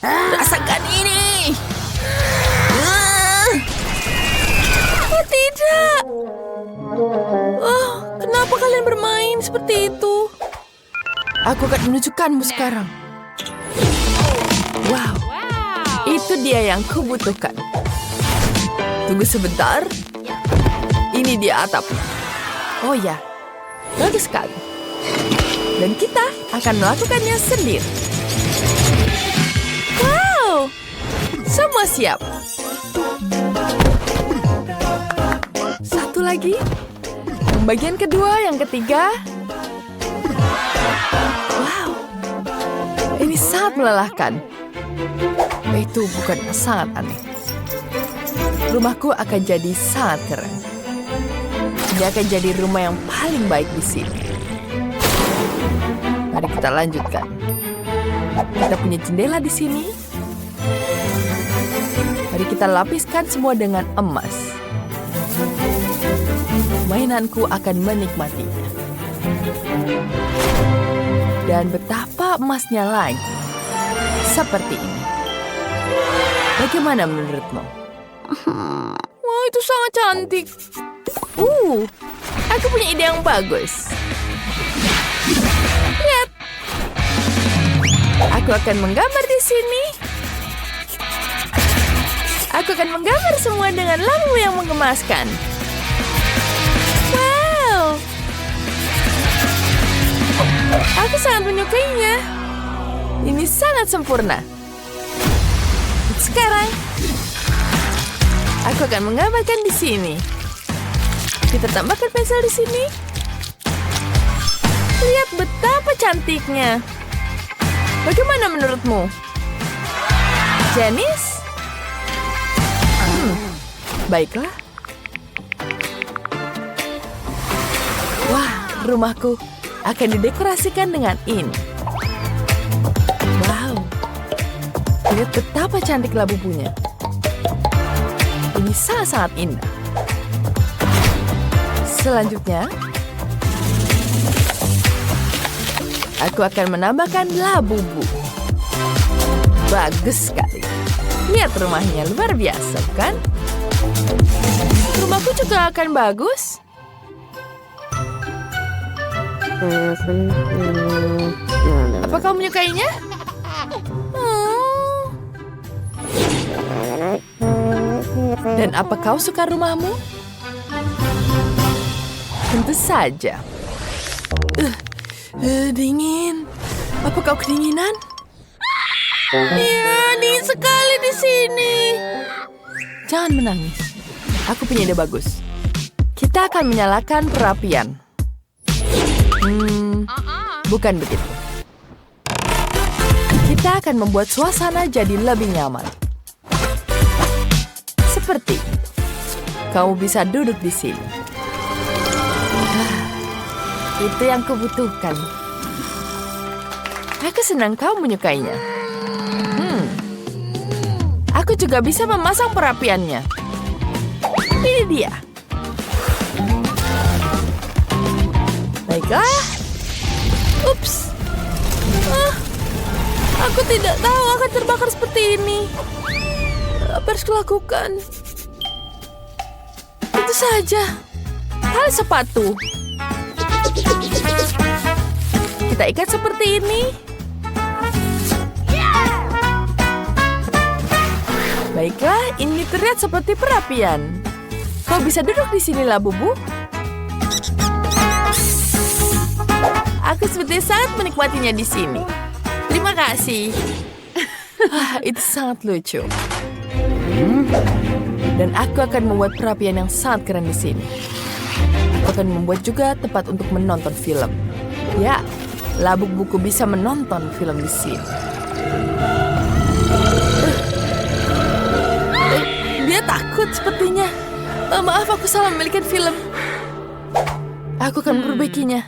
Rasakan ini. Oh, tidak. Oh, kenapa kalian bermain seperti itu? Aku akan menunjukkanmu sekarang. Wow, itu dia yang kubutuhkan. Tunggu sebentar. Ini dia atapnya. Oh ya, bagus sekali. Dan kita akan melakukannya sendiri. Wow, semua siap. Satu lagi. Bagian kedua, yang ketiga. Wow, ini sangat melelahkan. Itu bukan sangat aneh. Rumahku akan jadi sangat keren. Dia akan jadi rumah yang paling baik di sini. Mari kita lanjutkan. Kita punya jendela di sini. Mari kita lapiskan semua dengan emas. Mainanku akan menikmatinya. Dan betapa emasnya lagi. Seperti ini. Bagaimana menurutmu? Wah, itu sangat cantik. Aku punya ide yang bagus. Lihat. Aku akan menggambar di sini. Aku akan menggambar semua dengan lampu yang menggemaskan. Wow. Aku sangat menyukainya. Ini sangat sempurna. Sekarang, aku akan menggambarkan di sini. Kita tambahkan pensel di sini. Lihat betapa cantiknya. Bagaimana menurutmu? Janice? Baiklah. Wah, rumahku akan didekorasikan dengan ini. Wow. Lihat betapa cantik labu-labunya. Ini sangat-sangat indah. Selanjutnya, aku akan menambahkan labu-labu. Bagus sekali. Lihat rumahnya, luar biasa, kan? Rumahku juga akan bagus. Apa kau menyukainya? Dan apa kau suka rumahmu? Tentu saja. Dingin. Apa kau kedinginan? Iya, dingin sekali di sini. Jangan menangis. Aku punya ide bagus. Kita akan menyalakan perapian. Bukan begitu. Kita akan membuat suasana jadi lebih nyaman. Seperti kamu bisa duduk di sini. Itu yang kubutuhkan. Aku senang kau menyukainya. Aku juga bisa memasang perapiannya. Ini dia. Baiklah. Ups. Aku tidak tahu akan terbakar seperti ini. Apa harus kulakukan? saja. Tali sepatu. Kita ikat seperti ini. Baiklah, ini terlihat seperti perapian. Kau bisa duduk di sini, Labubu. Aku seperti sangat menikmatinya di sini. Terima kasih. Itu sangat lucu. Dan aku akan membuat perapian yang sangat keren di sini. Aku akan membuat juga tempat untuk menonton film. Ya, Labubuku bisa menonton film di sini. Dia takut sepertinya. Maaf, aku salah memiliki film. Aku akan memperbaikinya.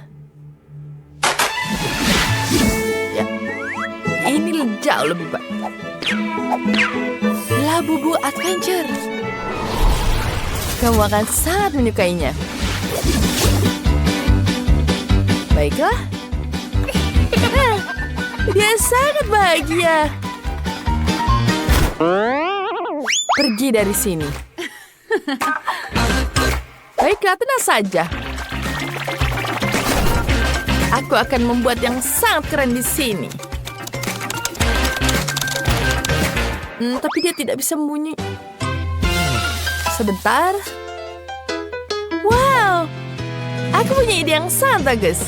Ya, ini jauh lebih baik. Labubu Adventure. Kamu akan sangat menyukainya. Baiklah. Dia sangat bahagia. Pergi dari sini. Baiklah, tenang saja. Aku akan membuat yang sangat keren di sini. Tapi dia tidak bisa membunyi. Sebentar. Wow, aku punya ide yang sangat bagus.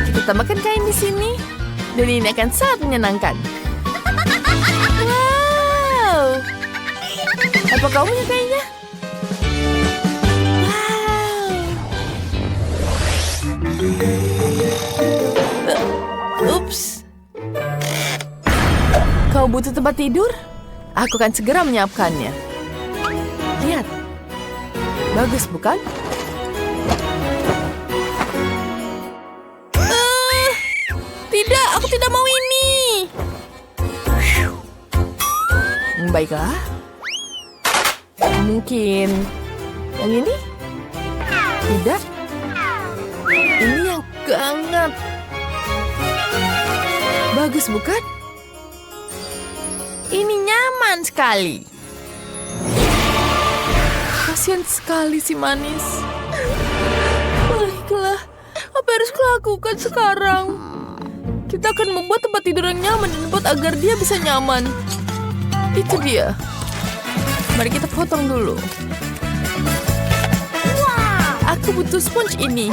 Kita tambahkan kain di sini, dan ini akan sangat menyenangkan. Wow, apa kamu menyukainya? Wow. Ups. Kau butuh tempat tidur? Aku akan segera menyiapkannya. Lihat. Bagus, bukan? Tidak, aku tidak mau ini. Baiklah. Mungkin yang ini? Tidak. Ini yang hangat. Bagus, bukan? Ini nyaman sekali. Kasian sekali si manis. Baiklah, apa harus kulakukan sekarang? Kita akan membuat tempat tidur yang nyaman dan lembut agar dia bisa nyaman. Itu dia. Mari kita potong dulu. Aku butuh sponge ini.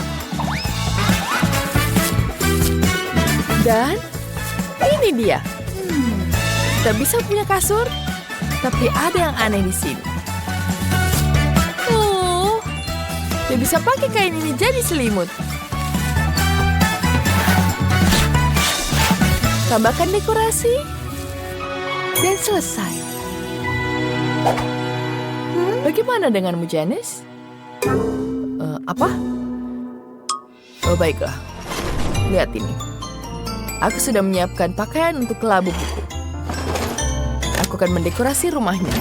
Dan ini dia. Kita bisa punya kasur, tapi ada yang aneh di sini. Oh, dia bisa pakai kain ini jadi selimut. Tambahkan dekorasi, dan selesai. Bagaimana denganmu, Janice? Apa? Oh, baiklah. Lihat ini. Aku sudah menyiapkan pakaian untuk Labubuku. Aku akan mendekorasi rumahnya.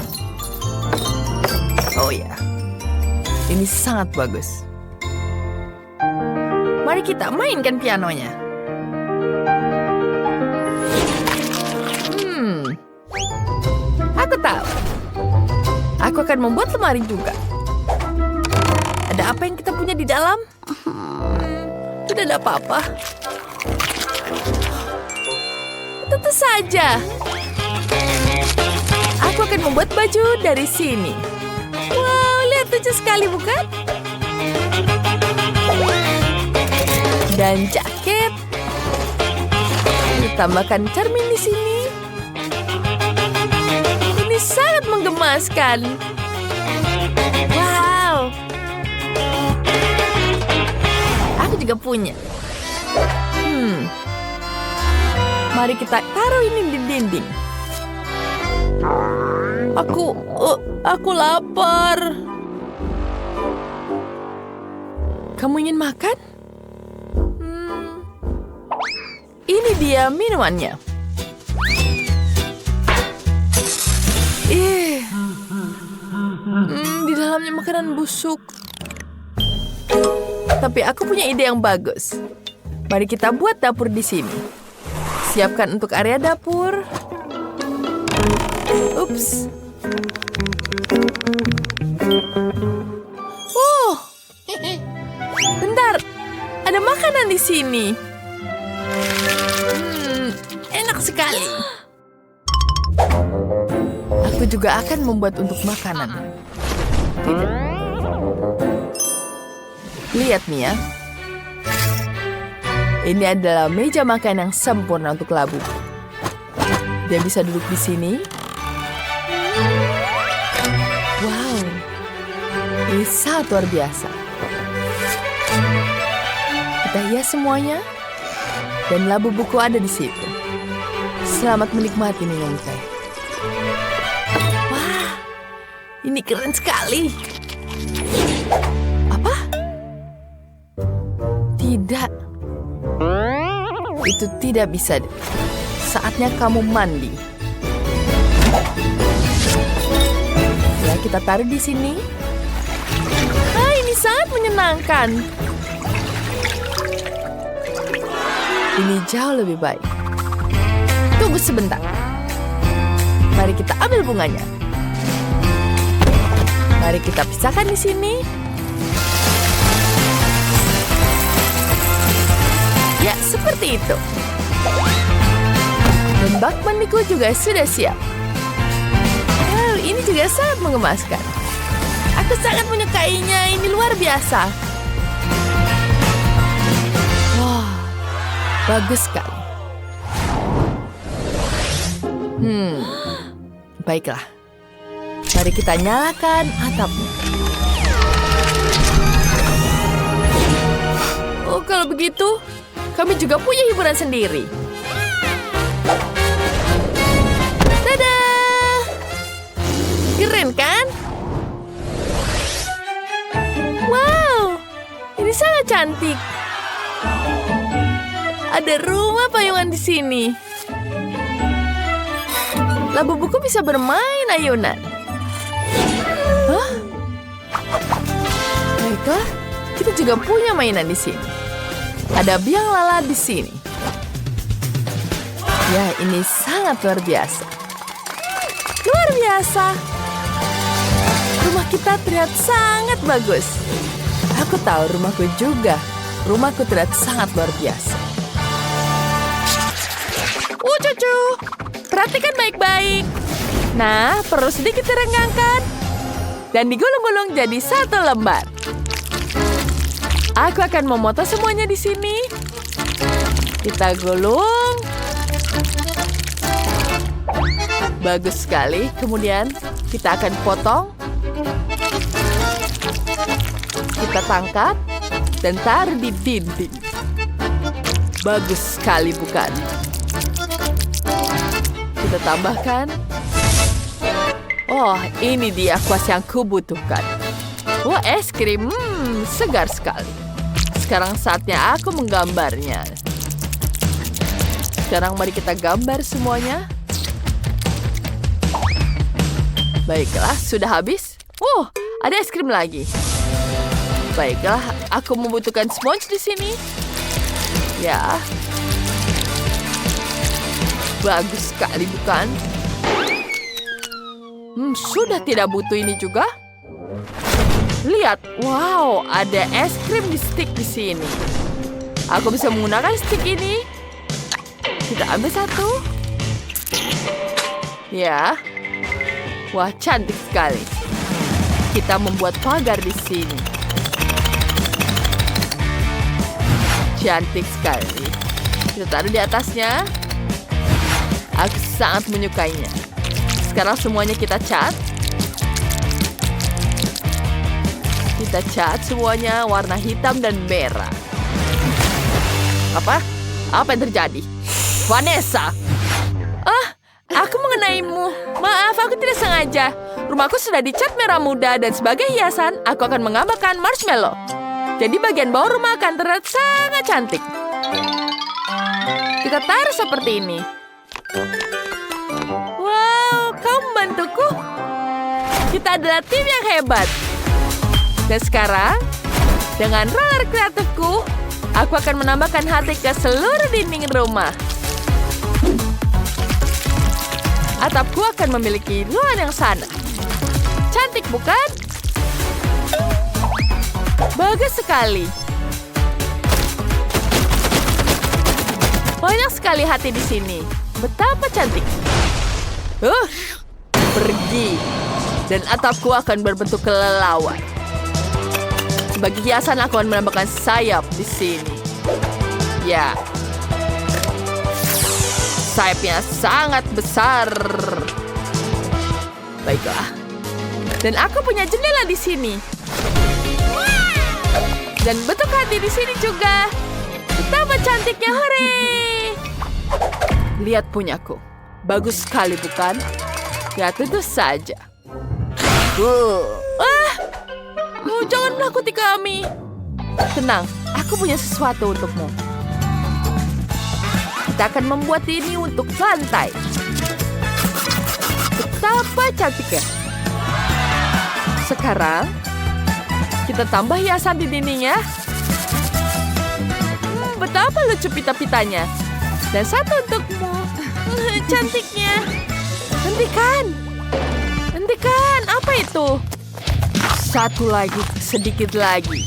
Oh ya, ini sangat bagus. Mari kita mainkan pianonya. Aku tahu. Aku akan membuat lemari juga. Ada apa yang kita punya di dalam? Tidak ada apa-apa. Tentu saja. Aku akan membuat baju dari sini. Wow, lihat lucu sekali, bukan? Dan jaket. Ditambahkan cermin di sini. Ini sangat menggemaskan. Wow. Aku juga punya. Mari kita taruh ini di dinding. Aku lapar. Kamu ingin makan? Ini dia minumannya. Di dalamnya makanan busuk. Tapi aku punya ide yang bagus. Mari kita buat dapur di sini. Siapkan untuk area dapur. Ups. sini. Enak sekali. Aku juga akan membuat untuk makanan. Tidak. Lihat nih ya. Ini adalah meja makan yang sempurna untuk labu. Dia bisa duduk di sini. Wow. Ini sangat luar biasa. Kita hias semuanya. Dan labu buku ada di situ. Selamat menikmati minum teh. Wah, ini keren sekali. Apa? Tidak. Itu tidak bisa. Saatnya kamu mandi. Ya, kita taruh di sini. Ah, ini sangat menyenangkan. Ini jauh lebih baik. Tunggu sebentar. Mari kita ambil bunganya. Mari kita pisahkan di sini. Ya, seperti itu. Dan bak mandiku juga sudah siap. Wow, ini juga sangat mengemaskan. Aku sangat menyukainya. Ini luar biasa. Wah, bagus sekali. Baiklah. Mari kita nyalakan atapnya. Oh, kalau begitu, kami juga punya hiburan sendiri. Dadah! Keren kan? Wow, ini sangat cantik. Ada rumah payungan di sini. Labu buku bisa bermain ayunan. Hah? Baiklah, kita juga punya mainan di sini. Ada biang lala di sini. Ya, ini sangat luar biasa. Luar biasa. Rumah kita terlihat sangat bagus. Aku tahu rumahku juga. Rumahku terlihat sangat luar biasa. Cucu. Perhatikan baik-baik. Nah, perlu sedikit direnggangkan. Dan digulung-gulung jadi satu lembar. Aku akan memotong semuanya di sini. Kita gulung. Bagus sekali. Kemudian kita akan potong. Kita tangkap dan taruh di dinding. Bagus sekali, bukan? Kita tambahkan. Oh, ini dia kuas yang kubutuhkan. Wah, es krim. Segar sekali. Sekarang saatnya aku menggambarnya. Sekarang mari kita gambar semuanya. Baiklah, sudah habis. Oh, ada es krim lagi. Baiklah, aku membutuhkan sponge di sini. Ya. Bagus sekali, bukan? Sudah tidak butuh ini juga. Lihat, wow, ada es krim di stick di sini. Aku bisa menggunakan stick ini. Kita ambil satu. Ya. Wah, cantik sekali. Kita membuat pagar di sini. Cantik sekali. Kita taruh di atasnya. Aku sangat menyukainya. Sekarang semuanya kita cat. Kita cat semuanya warna hitam dan merah. Apa? Apa yang terjadi? Vanessa! Aku mengenaimu. Maaf, aku tidak sengaja. Rumahku sudah dicat merah muda dan sebagai hiasan, aku akan menggambarkan marshmallow. Jadi bagian bawah rumah akan terlihat sangat cantik. Kita taruh seperti ini. Wow, kau membantuku. Kita adalah tim yang hebat. Dan sekarang, dengan roller kreatifku, aku akan menambahkan hati ke seluruh dinding rumah. Atapku akan memiliki ruangan yang sana. Cantik, bukan? Bagus sekali. Banyak sekali hati di sini. Betapa cantik. Pergi. Dan atapku akan berbentuk kelelawar. Sebagai hiasan aku akan menambahkan sayap di sini. Ya. Sayapnya sangat besar. Baiklah. Dan aku punya jendela di sini. Dan bentuk hati di sini juga. Betapa cantiknya, hore! Lihat punyaku. Bagus sekali, bukan? Ya, tentu saja. Jangan menakuti kami. Tenang, aku punya sesuatu untukmu. Kita akan membuat ini untuk lantai. Betapa cantiknya. Sekarang, kita tambah hiasan di dindingnya. Betapa lucu pita-pitanya. Dan satu untukmu. Cantiknya. Hentikan. Hentikan. Apa itu? Satu lagi. Sedikit lagi.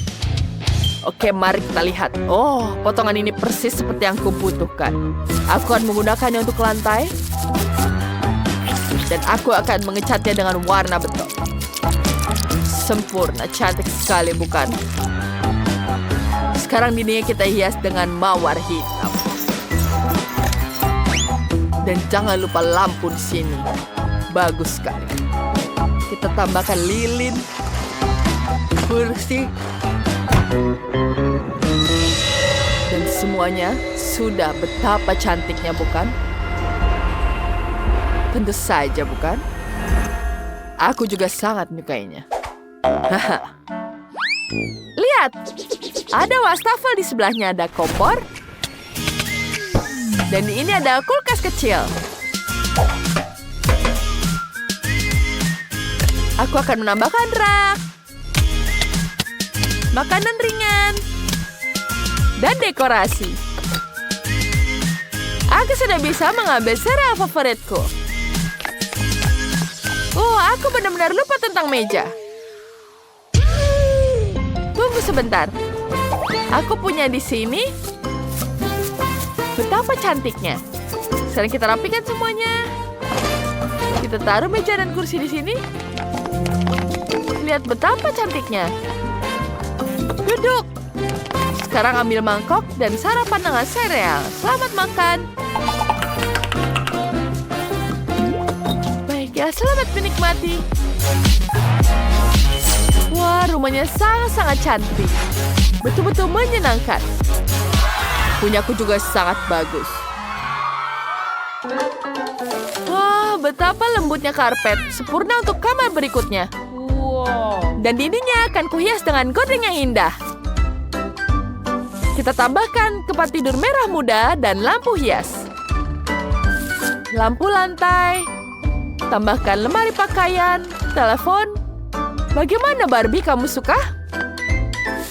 Oke, mari kita lihat. Oh, potongan ini persis seperti yang kubutuhkan. Aku akan menggunakannya untuk lantai. Dan aku akan mengecatnya dengan warna beton. Sempurna, cantik sekali, bukan? Sekarang dindingnya kita hias dengan mawar hitam. Dan jangan lupa lampu di sini. Bagus sekali. Kita tambahkan lilin, kursi, dan semuanya sudah. Betapa cantiknya, bukan? Tentu saja, bukan? Aku juga sangat menyukainya. Lihat, ada wastafel di sebelahnya, ada kompor. Dan ini ada kulkas kecil. Aku akan menambahkan rak, makanan ringan, dan dekorasi. Aku sudah bisa mengambil sereal favoritku. Oh, aku benar-benar lupa tentang meja. Tunggu sebentar. Aku punya di sini. Betapa cantiknya. Sekarang kita rapikan semuanya. Kita taruh meja dan kursi di sini. Lihat betapa cantiknya. Duduk. Sekarang ambil mangkok dan sarapan dengan sereal. Selamat makan. Baik ya, selamat menikmati. Wah, rumahnya sangat-sangat cantik. Betul-betul menyenangkan. Punyaku juga sangat bagus. Wah, betapa lembutnya karpet. Sempurna untuk kamar berikutnya. Wow. Dan dindingnya akan kuhias dengan gorden yang indah. Kita tambahkan tempat tidur merah muda dan lampu hias. Lampu lantai. Tambahkan lemari pakaian, telepon. Bagaimana, Barbie? Kamu suka?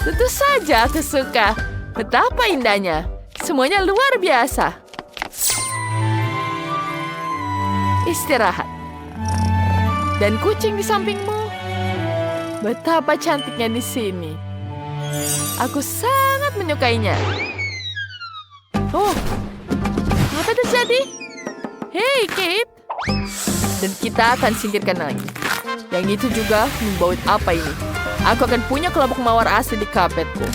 Tentu saja aku suka. Betapa indahnya. Semuanya luar biasa. Istirahat. Dan kucing di sampingmu. Betapa cantiknya di sini. Aku sangat menyukainya. Oh, apa terjadi? Hei, Kate. Dan kita akan singkirkan lagi. Yang itu juga membawa apa ini? Aku akan punya kelompok mawar asli di kapetku.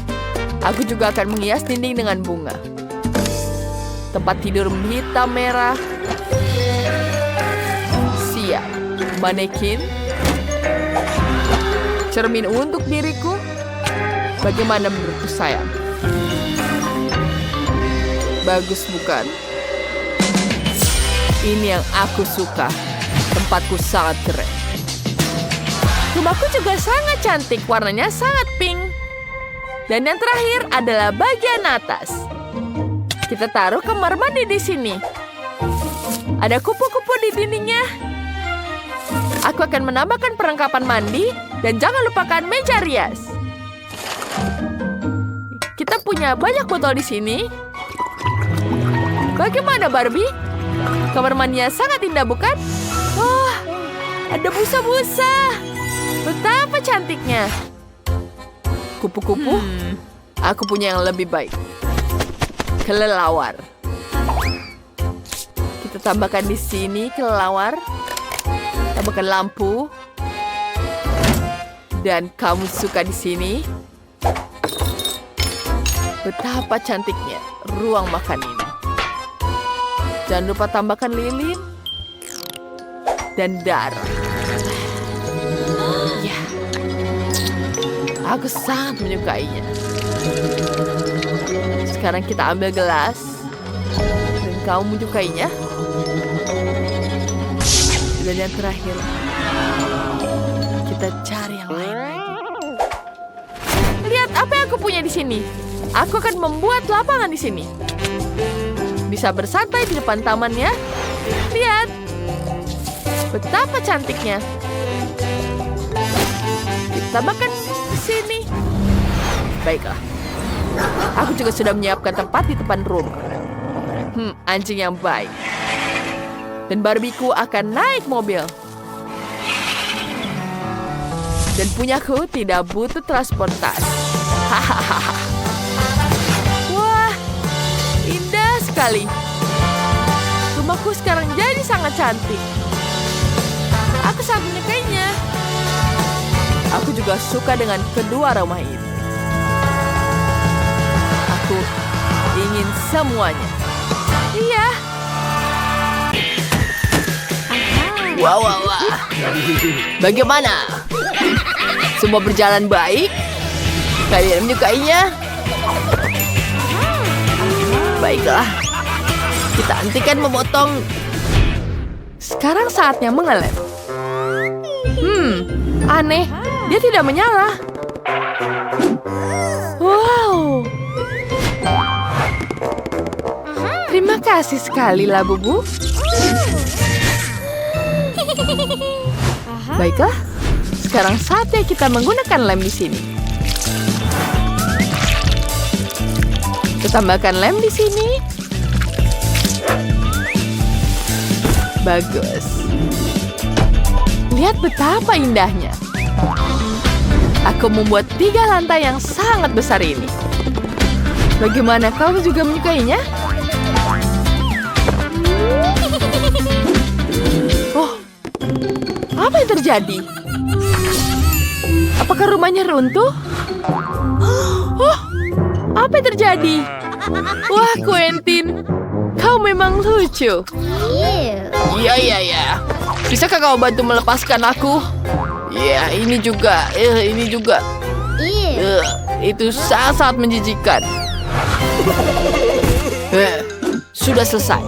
Aku juga akan menghias dinding dengan bunga. Tempat tidur hitam merah. Siap. Manekin. Cermin untuk diriku. Bagaimana menurutku, sayang? Bagus, bukan? Ini yang aku suka. Tempatku sangat keren. Rumahku juga sangat cantik. Warnanya sangat pink. Dan yang terakhir adalah bagian atas. Kita taruh kamar mandi di sini. Ada kupu-kupu di dindingnya. Aku akan menambahkan perlengkapan mandi dan jangan lupakan meja rias. Kita punya banyak botol di sini. Bagaimana, Barbie? Kamar mandinya sangat indah, bukan? Wah, ada busa-busa. Betapa cantiknya. Kupu-kupu, aku punya yang lebih baik. Kelelawar. Kita tambahkan di sini kelelawar. Tambahkan lampu. Dan kamu suka di sini? Betapa cantiknya ruang makan ini. Jangan lupa tambahkan lilin dan darah. Ya, aku sangat menyukainya. Sekarang kita ambil gelas. Dan kamu menyukainya? Dan yang terakhir, kita cari yang lain lagi. Lihat apa yang aku punya di sini. Aku akan membuat lapangan di sini. Bisa bersantai di depan taman ya. Lihat. Betapa cantiknya. Kita makan di sini. Baiklah. Aku juga sudah menyiapkan tempat di depan rumah. Anjing yang baik. Dan Barbieku akan naik mobil. Dan punyaku tidak butuh transportasi. Hahaha. Wah, indah sekali. Rumahku sekarang jadi sangat cantik. Aku sangat menyukainya. Aku juga suka dengan kedua rumah ini. Aku ingin semuanya. Iya. Wah. Bagaimana? Semua berjalan baik? Kalian menyukainya? Baiklah. Kita hentikan memotong. Sekarang saatnya mengelem. Aneh. Dia tidak menyala. Wow. Terima kasih sekali, Labubu. Baiklah, sekarang saatnya kita menggunakan lem di sini. Kita tambahkan lem di sini. Bagus. Lihat betapa indahnya. Aku membuat 3 lantai yang sangat besar ini. Bagaimana kamu juga menyukainya? Oh, apa yang terjadi? Apakah rumahnya runtuh? Oh, apa yang terjadi? Wah, Quentin, kau memang lucu. Iya. Bisakah kau bantu melepaskan aku? Ya, ini juga. Itu sangat menjijikan. Sudah selesai.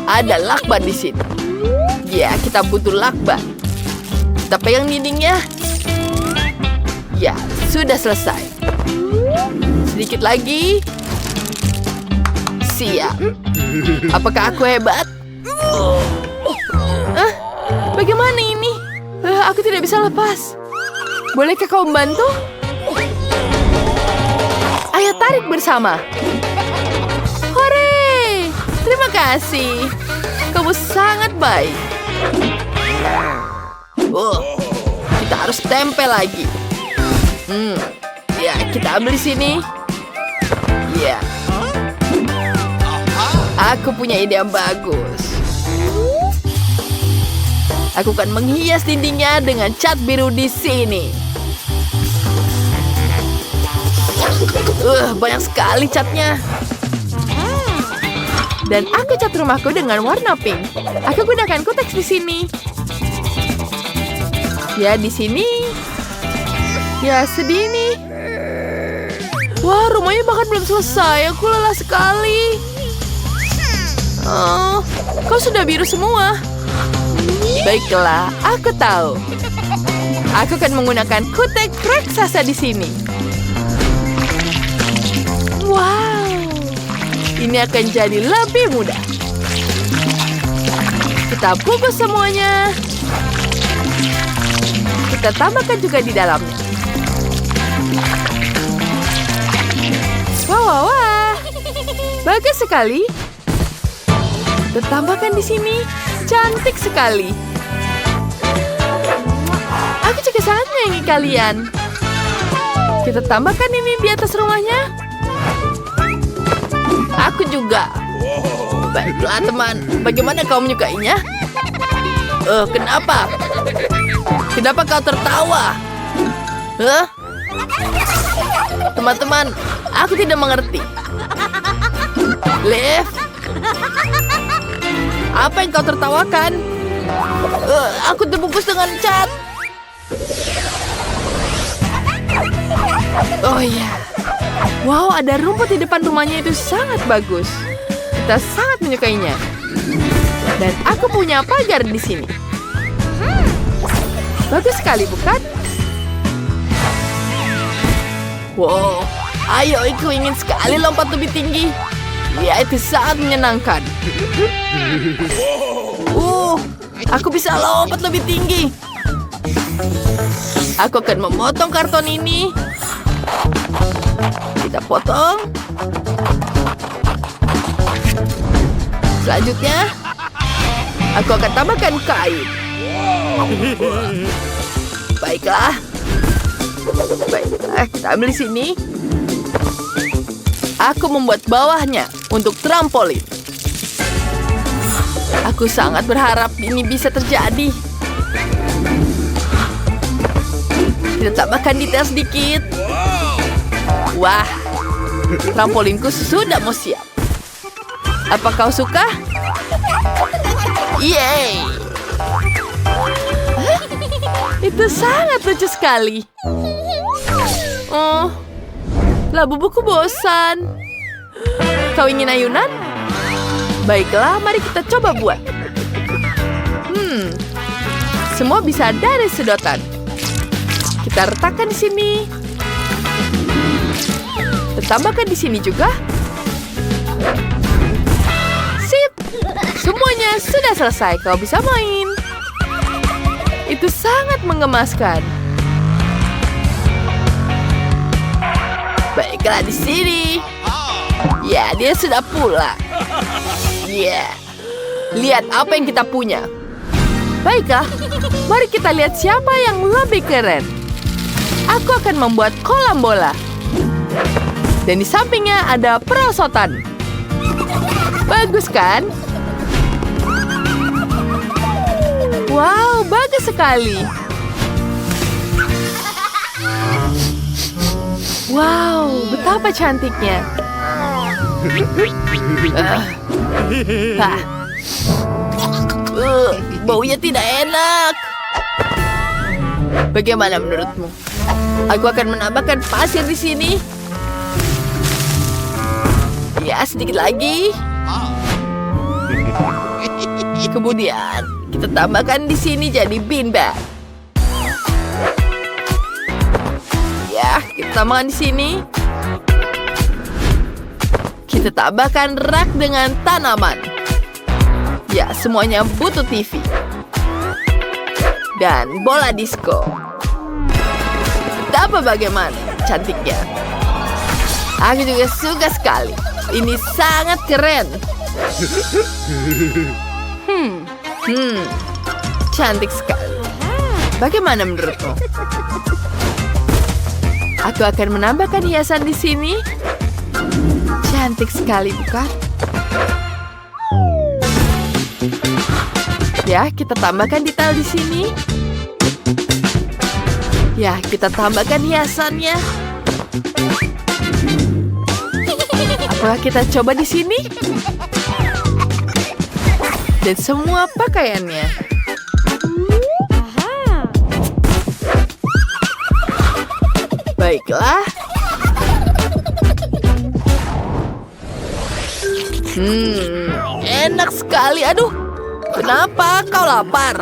Ada lakban di sini. Ya, kita butuh lakban. Kita pegang dindingnya. Ya, sudah selesai. Sedikit lagi. Siap. Apakah aku hebat? Bagaimana ini? Aku tidak bisa lepas. Bolehkah kau membantu? Ayo tarik bersama. Hore! Terima kasih. Kamu sangat baik. Kita harus tempel lagi. Ya, kita ambil di sini. Ya. Aku punya ide yang bagus. Aku akan menghias dindingnya dengan cat biru di sini. Banyak sekali catnya. Dan aku cat rumahku dengan warna pink. Aku gunakan kuteks di sini. Ya, di sini. Ya, sedini. Wah, rumahnya bahkan belum selesai. Aku lelah sekali. Oh, kau sudah biru semua. Baiklah, aku tahu. Aku akan menggunakan kutek raksasa di sini. Wow, ini akan jadi lebih mudah. Kita bungkus semuanya. Kita tambahkan juga di dalamnya. Wah. Bagus sekali. Kita tambahkan di sini. Cantik sekali. Aku juga sangat menyayangi kalian. Kita tambahkan ini di atas rumahnya. Aku juga. Baiklah teman, bagaimana kau menyukainya? Kenapa? Kenapa kau tertawa? Teman-teman, aku tidak mengerti. Lev, apa yang kau tertawakan? Aku terbungkus dengan cat. Oh iya. Wow, ada rumput di depan rumahnya, itu sangat bagus. Kita sangat menyukainya. Dan aku punya pagar di sini. Bagus sekali, bukan? Wow, ayo, aku ingin sekali lompat lebih tinggi. Ya, itu sangat menyenangkan. Aku bisa lompat lebih tinggi. Aku akan memotong karton ini. Kita potong. Selanjutnya, aku akan tambahkan kain. Baiklah. Baiklah, kita ambil di sini. Aku membuat bawahnya untuk trampolin. Aku sangat berharap ini bisa terjadi. Kita tambahkan detail sedikit. Wah, trampoliinku sudah mau siap. Apa kau suka? Yeay! Itu sangat lucu sekali. Oh, labu buku bosan. Kau ingin ayunan? Baiklah, mari kita coba buat. Semua bisa dari sedotan. Kita letakkan di sini. Kita tambahkan di sini juga. Sip, semuanya sudah selesai. Kau bisa main. Itu sangat menggemaskan. Baiklah, di sini. Ya, dia sudah pulang. Ya, lihat apa yang kita punya. Baiklah, mari kita lihat siapa yang lebih keren. Aku akan membuat kolam bola. Dan di sampingnya ada perosotan. Bagus kan? Wow, bagus sekali. Wow, betapa cantiknya. Baunya tidak enak. Bagaimana menurutmu? Aku akan menambahkan pasir di sini. Ya, sedikit lagi. Kemudian kita tambahkan di sini jadi beanbag. Ya, kita tambahkan di sini. Kita tambahkan rak dengan tanaman. Ya, semuanya butuh TV. Dan bola disco. Betapa bagaimana cantiknya. Aku juga suka sekali. Ini sangat keren. Cantik sekali. Bagaimana menurutmu? Aku akan menambahkan hiasan di sini. Cantik sekali, bukan? Ya, kita tambahkan detail di sini. Ya, kita tambahkan hiasannya. Apakah kita coba di sini? Dan semua pakaiannya. Baiklah. Enak sekali. Aduh, kenapa kau lapar?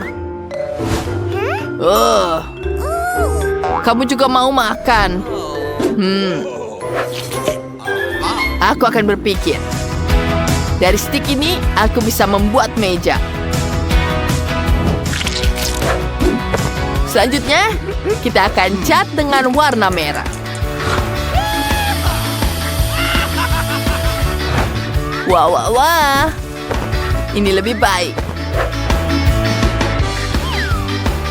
Kamu juga mau makan? Aku akan berpikir. Dari stik ini, aku bisa membuat meja. Selanjutnya, kita akan cat dengan warna merah. Wah, wah, wah. Ini lebih baik.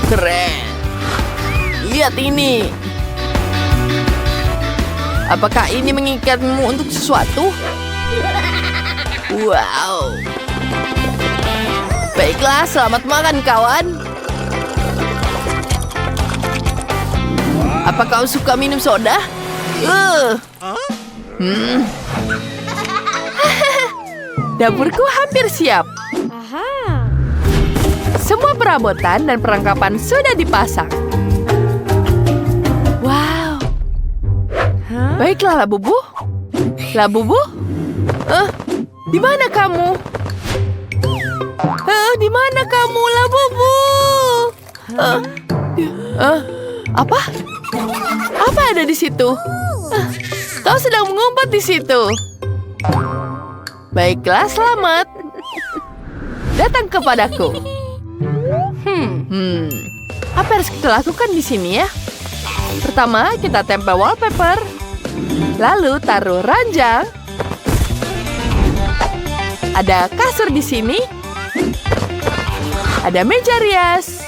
Keren. Lihat ini. Apakah ini mengikatmu untuk sesuatu? Wow. Baiklah, selamat makan, kawan. Apa kau suka minum soda? Dapurku hampir siap. Semua perabotan dan perlengkapan sudah dipasang. Wow. Baiklah, Labubu. Labubu? Di mana kamu? Di mana kamu, Labubu? Apa? Apa ada di situ? Kau sedang mengumpet di situ. Baiklah, selamat. Datang kepadaku. Apa harus kita lakukan di sini ya? Pertama, kita tempel wallpaper. Lalu taruh ranjang. Ada kasur di sini. Ada meja rias.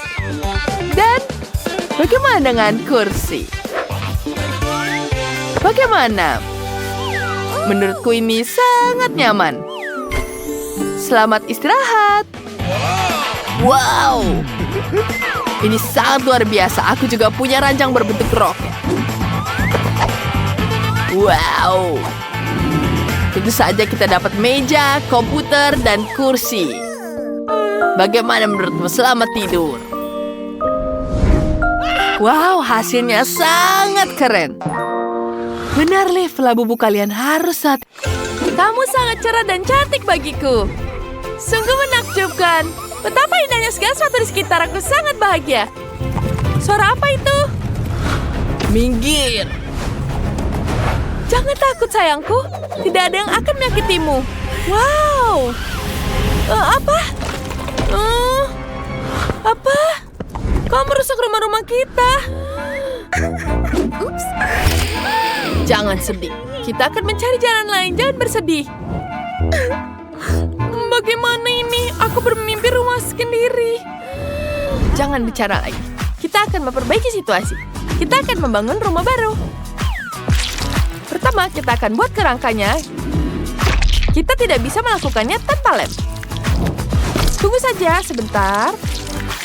Dan bagaimana dengan kursi? Bagaimana? Menurutku ini sangat nyaman. Selamat istirahat. Wow. Ini sangat luar biasa. Aku juga punya ranjang berbentuk roket. Wow. Tentu saja kita dapat meja, komputer, dan kursi. Bagaimana menurutmu? Selamat tidur. Wow, hasilnya sangat keren. Benar, Liv. Labubu kalian harus saat... Kamu sangat cerah dan cantik bagiku. Sungguh menakjubkan. Betapa indahnya segala sesuatu di sekitar aku, sangat bahagia. Suara apa itu? Minggir. Jangan takut, sayangku. Tidak ada yang akan menyakitimu. Wow. Apa? Apa? Kau merusak rumah-rumah kita. Ups. Jangan sedih. Kita akan mencari jalan lain. Jangan bersedih. Bagaimana ini? Aku bermimpi rumah sendiri. Jangan bicara lagi. Kita akan memperbaiki situasi. Kita akan membangun rumah baru. Pertama, kita akan buat kerangkanya. Kita tidak bisa melakukannya tanpa lem. Tunggu saja sebentar.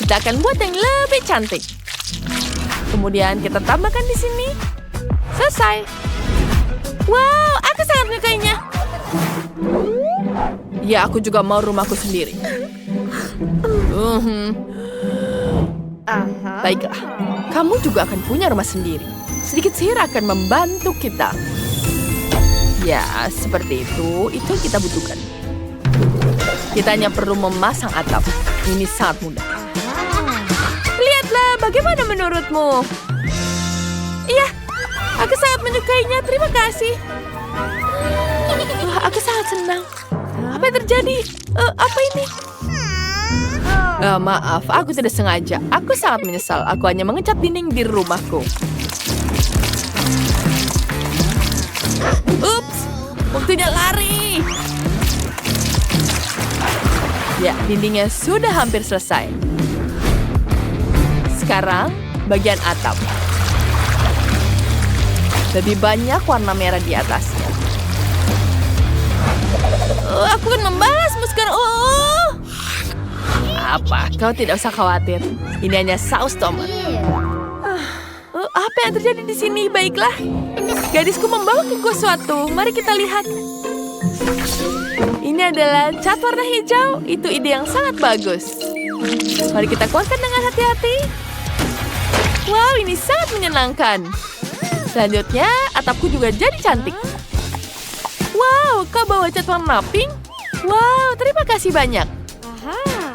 Kita akan buat yang lebih cantik. Kemudian kita tambahkan di sini. Selesai. Wow, aku sangat menyukainya. Ya, aku juga mau rumahku sendiri. Baiklah, kamu juga akan punya rumah sendiri. Sedikit sihir akan membantu kita. Ya, seperti itu. Itu yang kita butuhkan. Kita hanya perlu memasang atap. Ini sangat mudah. Lihatlah, bagaimana menurutmu? Iya, aku sangat menyukainya. Terima kasih. Wah, aku sangat senang. Apa yang terjadi? Apa ini? Maaf, aku tidak sengaja. Aku sangat menyesal. Aku hanya mengecat dinding di rumahku. Ups, waktunya lari. Ya, dindingnya sudah hampir selesai. Sekarang, bagian atap. Lebih banyak warna merah di atasnya. Aku akan membalasmu sekarang. Apa? Kau tidak usah khawatir. Ini hanya saus tomat. Apa yang terjadi di sini? Baiklah. Gadisku membawaku sesuatu. Mari kita lihat. Ini adalah cat warna hijau. Itu ide yang sangat bagus. Mari kita keluarkan dengan hati-hati. Wow, ini sangat menyenangkan. Selanjutnya, atapku juga jadi cantik. Wow, kau bawa cat warna pink? Wow, terima kasih banyak.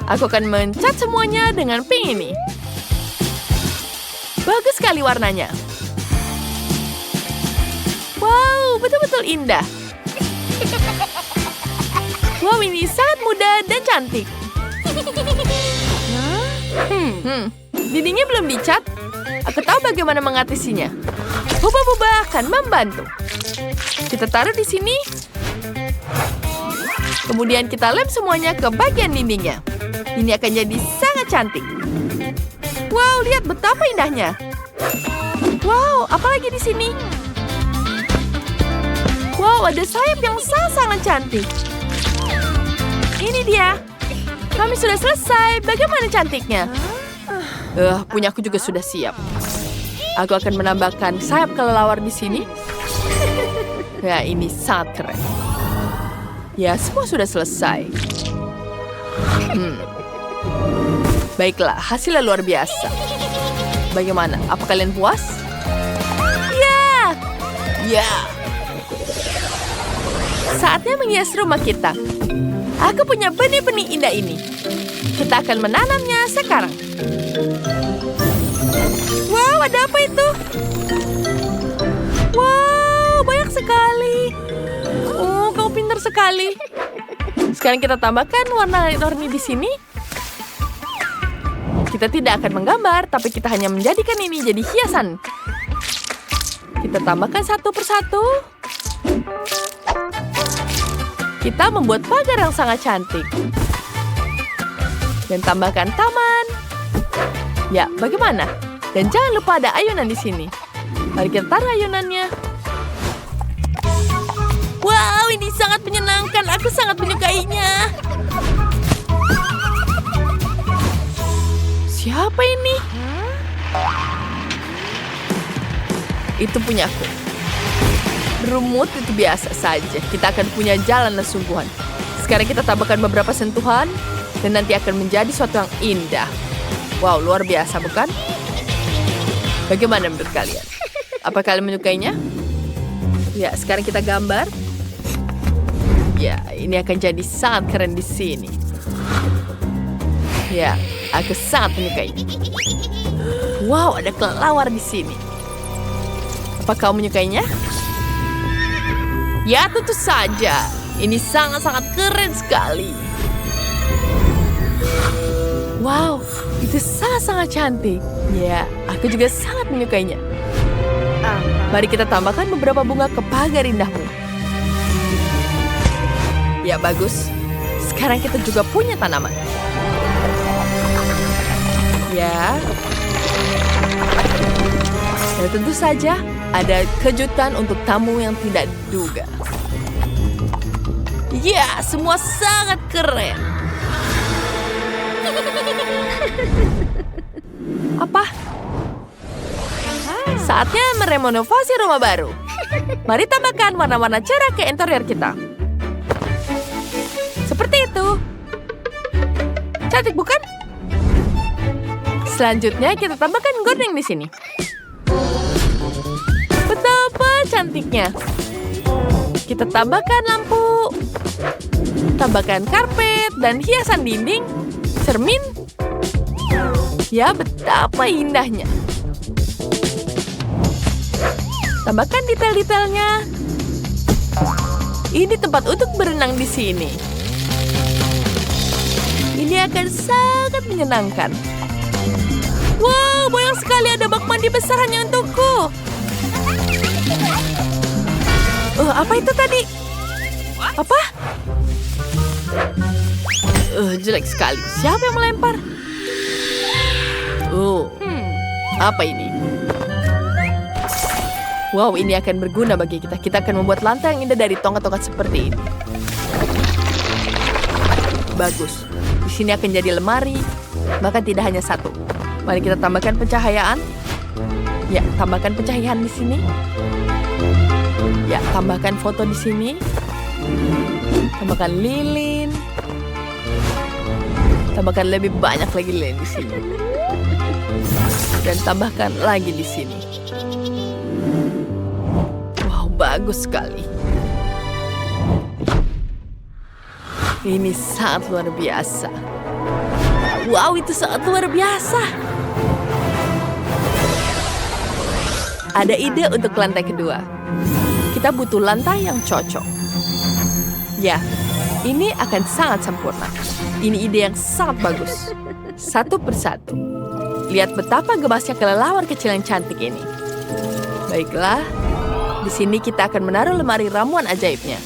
Aku akan mencat semuanya dengan pink ini. Bagus sekali warnanya. Wow, betul-betul indah. Wow, ini sangat mudah dan cantik. Dindingnya belum dicat. Aku tahu bagaimana mengatasinya. Boba-boba akan membantu. Kita taruh di sini. Kemudian kita lem semuanya ke bagian dindingnya. Ini akan jadi sangat cantik. Wow, lihat betapa indahnya. Wow, apalagi di sini? Wow, ada sayap yang sangat-sangat cantik. Ini dia. Kami sudah selesai. Bagaimana cantiknya? Punya aku juga sudah siap. Aku akan menambahkan sayap kelelawar di sini. Ya, ini sangat keren. Ya, semua sudah selesai. Baiklah, hasilnya luar biasa. Bagaimana? Apa kalian puas? Ya! Ya! Saatnya menghias rumah kita. Aku punya benih-benih indah ini. Kita akan menanamnya sekarang. Wow, ada apa itu? Wow, banyak sekali. Oh, kau pintar sekali. Sekarang kita tambahkan warna-warni di sini. Kita tidak akan menggambar, tapi kita hanya menjadikan ini jadi hiasan. Kita tambahkan satu persatu. Kita membuat pagar yang sangat cantik. Dan tambahkan taman. Ya, bagaimana? Dan jangan lupa ada ayunan di sini. Mari kita taruh ayunannya. Wow, ini sangat menyenangkan. Aku sangat menyukainya. Siapa ini? Itu punya aku. Rumut itu biasa saja. Kita akan punya jalan dan sungguhan. Sekarang kita tambahkan beberapa sentuhan. Dan nanti akan menjadi sesuatu yang indah. Wow, luar biasa bukan? Bagaimana menurut kalian? Apa kalian menyukainya? Ya, sekarang kita gambar. Ya, ini akan jadi sangat keren di sini. Ya, aku sangat menyukainya. Wow, ada kelelawar di sini. Apa kau menyukainya? Ya, tentu saja. Ini sangat-sangat keren sekali. Wow, itu sangat-sangat cantik. Ya, aku juga sangat menyukainya. Mari kita tambahkan beberapa bunga ke pagar indahmu. Ya, bagus. Sekarang kita juga punya tanaman. Ya. Dan tentu saja ada kejutan untuk tamu yang tidak diduga. Ya, semua sangat keren. Apa? Saatnya merenovasi rumah baru. Mari tambahkan warna-warna cerah ke interior kita. Seperti itu. Cantik bukan? Selanjutnya kita tambahkan gorden di sini. Betapa cantiknya. Kita tambahkan lampu. Tambahkan karpet dan hiasan dinding. Cermin. Ya, betapa indahnya. Tambahkan detail-detailnya. Ini tempat untuk berenang di sini. Ini akan sangat menyenangkan. Wow, banyak sekali ada bak mandi besar hanya untukku. Apa itu tadi? Apa? Jelek sekali. Siapa yang melempar? Apa ini? Wow, ini akan berguna bagi kita. Kita akan membuat lantai yang indah dari tongkat-tongkat seperti ini. Bagus. Di sini akan jadi lemari. Bahkan tidak hanya satu. Mari kita tambahkan pencahayaan. Ya, tambahkan pencahayaan di sini. Ya, tambahkan foto di sini. Tambahkan lilin. Tambahkan lebih banyak lagi lilin di sini. Dan tambahkan lagi di sini. Wow, bagus sekali. Ini sangat luar biasa. Wow, itu sangat luar biasa. Ada ide untuk lantai kedua. Kita butuh lantai yang cocok. Ya, ini akan sangat sempurna. Ini ide yang sangat bagus. Satu persatu. Lihat betapa gemasnya kelelawar kecil yang cantik ini. Baiklah, di sini kita akan menaruh lemari ramuan ajaibnya.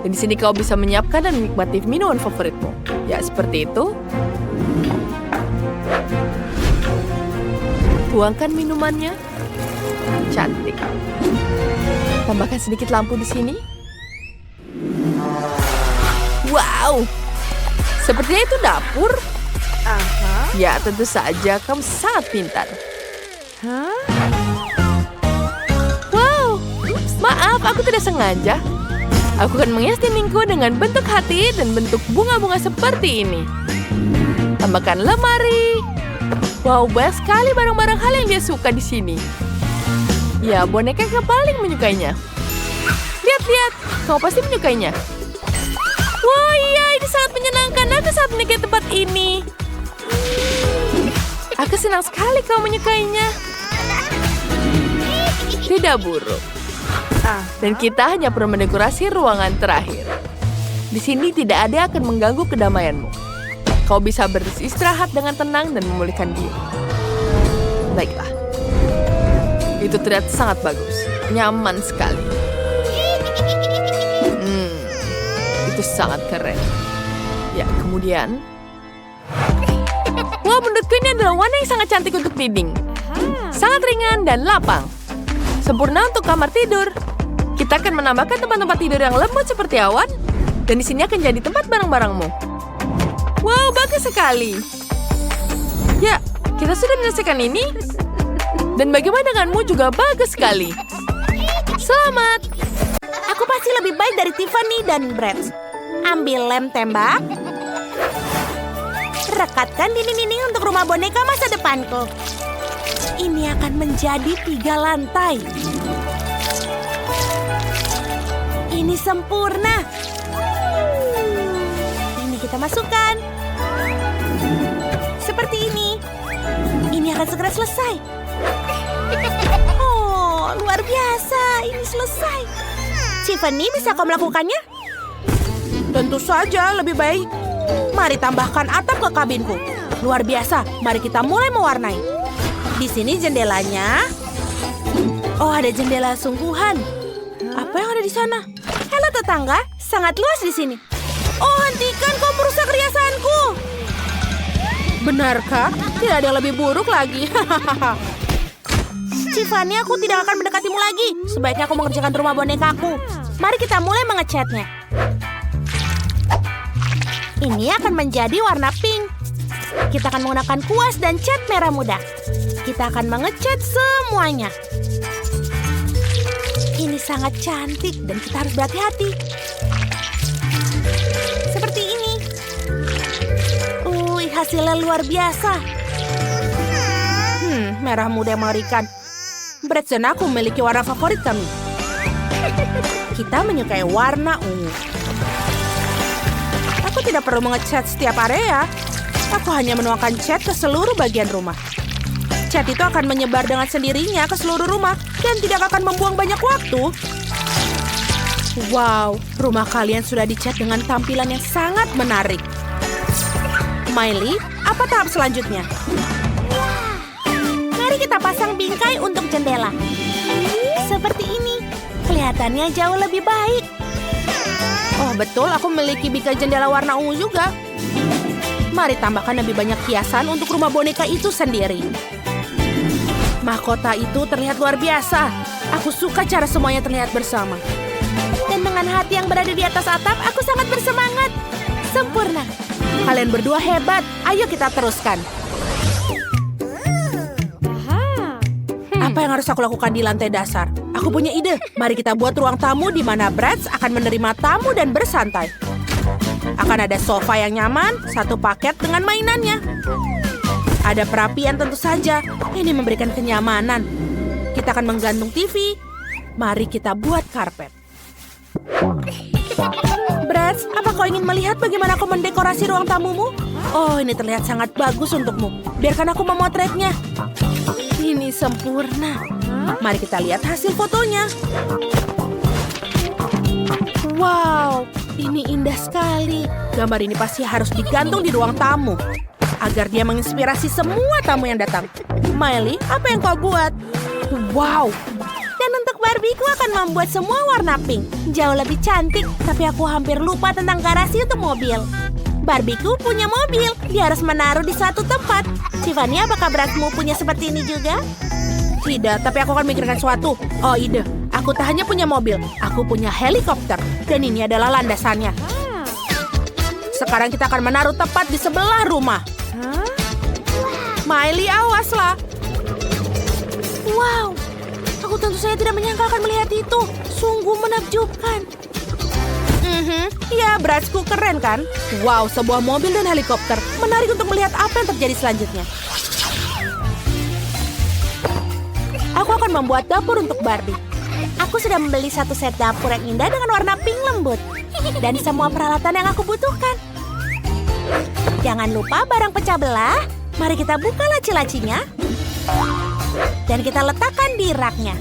Dan di sini kau bisa menyiapkan dan menikmati minuman favoritmu. Ya, seperti itu. Tuangkan minumannya. Cantik. Tambahkan sedikit lampu di sini. Wow! Sepertinya itu dapur. Ya, tentu saja kamu sangat pintar. Wow, maaf, aku tidak sengaja. Aku akan menghias dindingku dengan bentuk hati dan bentuk bunga-bunga seperti ini. Tambahkan lemari. Wow, banyak sekali barang-barang hal yang dia suka di sini. Ya, boneka yang paling menyukainya. Lihat-lihat, kamu pasti menyukainya. Wow, iya, ini sangat menyenangkan. Aku sangat menyukai tempat ini. Aku senang sekali kamu menyukainya. Tidak buruk. Dan kita hanya perlu mendekorasi ruangan terakhir. Di sini tidak ada yang akan mengganggu kedamaianmu. Kau bisa beristirahat dengan tenang dan memulihkan diri. Baiklah. Itu terlihat sangat bagus. Nyaman sekali. Itu sangat keren. Ya, kemudian. Wah, menurutku ini adalah warna yang sangat cantik untuk dinding. Sangat ringan dan lapang. Sempurna untuk kamar tidur. Kita akan menambahkan tempat-tempat tidur yang lembut seperti awan. Dan di sini akan jadi tempat barang-barangmu. Wow, bagus sekali. Ya, kita sudah menyelesaikan ini. Dan bagaimana denganmu juga bagus sekali. Selamat. Aku pasti lebih baik dari Tiffany dan Brett. Ambil lem tembak. Rekatkan dinding-dinding untuk rumah boneka masa depanku. Ini akan menjadi 3 lantai. Ini sempurna. Ini kita masukkan. Seperti ini. Ini akan segera selesai. Oh, luar biasa. Ini selesai. Tiffany, bisa kau melakukannya? Tentu saja, lebih baik. Mari tambahkan atap ke kabinku. Luar biasa. Mari kita mulai mewarnai. Di sini jendelanya. Oh, ada jendela sungguhan. Apa yang ada di sana? Halo tetangga, sangat luas di sini. Oh, hentikan, kau merusak riasanku. Benarkah? Tidak ada yang lebih buruk lagi. Tiffany, aku tidak akan mendekatimu lagi. Sebaiknya aku mengerjakan rumah bonekaku. Mari kita mulai mengecatnya. Ini akan menjadi warna pink. Kita akan menggunakan kuas dan cat merah muda. Kita akan mengecat semuanya. Ini sangat cantik dan kita harus berhati-hati. Seperti ini. Hasilnya luar biasa. Merah muda yang mengerikan. Brett dan aku memiliki warna favorit kami. Kita menyukai warna ungu. Aku tidak perlu mengecat setiap area. Aku hanya menuangkan cat ke seluruh bagian rumah. Cat itu akan menyebar dengan sendirinya ke seluruh rumah dan tidak akan membuang banyak waktu. Wow, rumah kalian sudah dicat dengan tampilan yang sangat menarik. Miley, apa tahap selanjutnya? Mari kita pasang bingkai untuk jendela. Seperti ini. Kelihatannya jauh lebih baik. Oh, betul. Aku memiliki bingkai jendela warna ungu juga. Mari tambahkan lebih banyak hiasan untuk rumah boneka itu sendiri. Mahkota itu terlihat luar biasa. Aku suka cara semuanya terlihat bersama. Dan dengan hati yang berada di atas atap, aku sangat bersemangat. Sempurna. Kalian berdua hebat. Ayo kita teruskan. Apa yang harus aku lakukan di lantai dasar? Aku punya ide. Mari kita buat ruang tamu di mana Brett akan menerima tamu dan bersantai. Akan ada sofa yang nyaman, satu paket dengan mainannya. Ada perapian tentu saja. Ini memberikan kenyamanan. Kita akan menggantung TV. Mari kita buat karpet. Brett, apa kau ingin melihat bagaimana aku mendekorasi ruang tamumu? Oh, ini terlihat sangat bagus untukmu. Biarkan aku memotretnya. Ini sempurna. Mari kita lihat hasil fotonya. Wow, ini indah sekali. Gambar ini pasti harus digantung di ruang tamu agar dia menginspirasi semua tamu yang datang. Miley, apa yang kau buat? Wow. Dan untuk Barbie, aku akan membuat semua warna pink. Jauh lebih cantik, tapi aku hampir lupa tentang garasi untuk mobil. Barbieku punya mobil. Dia harus menaruh di satu tempat. Tiffany, apakah beratmu punya seperti ini juga? Tidak, tapi aku akan mikirkan sesuatu. Oh, ide. Aku tak hanya punya mobil, aku punya helikopter. Dan ini adalah landasannya. Sekarang kita akan menaruh tepat di sebelah rumah. Miley, awaslah. Wow, aku tentu saja tidak menyangka akan melihat itu. Sungguh menakjubkan. Ya, Bratzku keren kan? Wow, sebuah mobil dan helikopter. Menarik untuk melihat apa yang terjadi selanjutnya. Aku akan membuat dapur untuk Barbie. Aku sudah membeli satu set dapur yang indah dengan warna pink lembut. Dan semua peralatan yang aku butuhkan. Jangan lupa barang pecah belah. Mari kita buka laci-lacinya. Dan kita letakkan di raknya.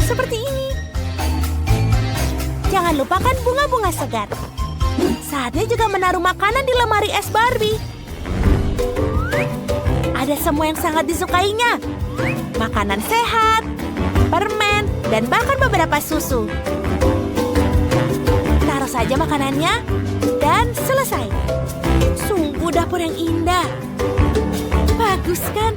Seperti ini. Jangan lupakan bunga-bunga segar. Saatnya juga menaruh makanan di lemari es Barbie. Ada semua yang sangat disukainya. Makanan sehat, permen, dan bahkan beberapa susu. Taruh saja makanannya, dan selesai. Sungguh dapur yang indah. Bagus kan?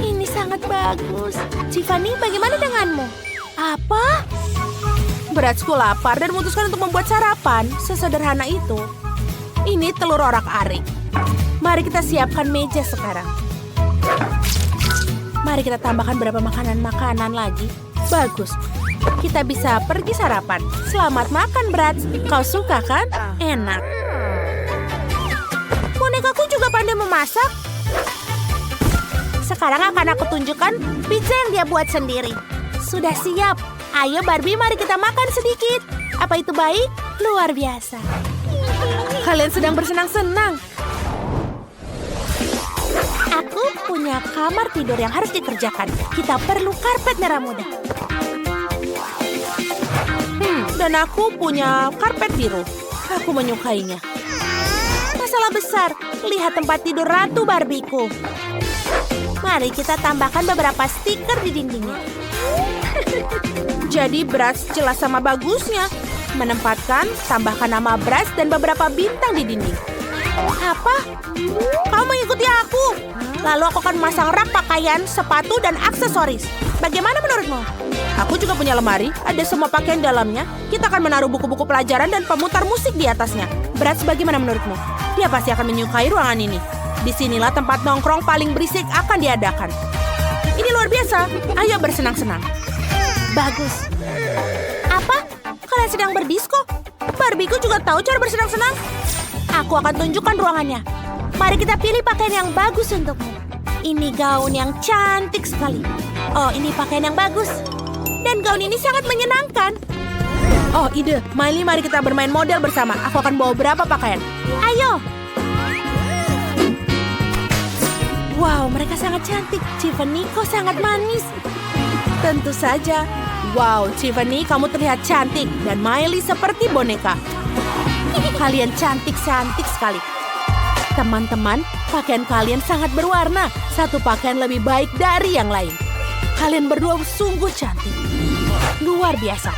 Ini sangat bagus. Tiffany, bagaimana denganmu? Apa? Bratzku lapar dan memutuskan untuk membuat sarapan. Sesederhana itu. Ini telur orak-arik. Mari kita siapkan meja sekarang. Mari kita tambahkan beberapa makanan-makanan lagi. Bagus. Kita bisa pergi sarapan. Selamat makan, Bratz. Kau suka kan? Enak. Bonekaku juga pandai memasak. Sekarang akan aku tunjukkan pizza yang dia buat sendiri. Sudah siap. Ayo Barbie, mari kita makan sedikit. Apa itu baik? Luar biasa. Kalian sedang bersenang-senang. Aku punya kamar tidur yang harus dikerjakan. Kita perlu karpet merah muda. Dan aku punya karpet biru. Aku menyukainya. Masalah besar. Lihat tempat tidur Ratu Barbieku. Mari kita tambahkan beberapa stiker di dindingnya. Jadi Bratz jelas sama bagusnya. Menempatkan, tambahkan nama Bratz dan beberapa bintang di dinding. Apa? Kau mengikuti aku? Lalu aku akan memasang rak pakaian, sepatu, dan aksesoris. Bagaimana menurutmu? Aku juga punya lemari, ada semua pakaian dalamnya. Kita akan menaruh buku-buku pelajaran dan pemutar musik di atasnya. Bratz, bagaimana menurutmu? Dia pasti akan menyukai ruangan ini. Disinilah tempat nongkrong paling berisik akan diadakan. Ini luar biasa. Ayo bersenang-senang. Bagus. Apa? Kalian sedang berdisko? Barbieku juga tahu cara bersenang-senang. Aku akan tunjukkan ruangannya. Mari kita pilih pakaian yang bagus untukmu. Ini gaun yang cantik sekali. Oh, ini pakaian yang bagus. Dan gaun ini sangat menyenangkan. Oh, ide. Miley, mari kita bermain model bersama. Aku akan bawa berapa pakaian. Ayo. Wow, mereka sangat cantik. Tiffany, kau sangat manis. Tentu saja. Wow, Tiffany, kamu terlihat cantik. Dan Miley seperti boneka. Kalian cantik-cantik sekali. Teman-teman, pakaian kalian sangat berwarna. Satu pakaian lebih baik dari yang lain. Kalian berdua sungguh cantik. Luar biasa.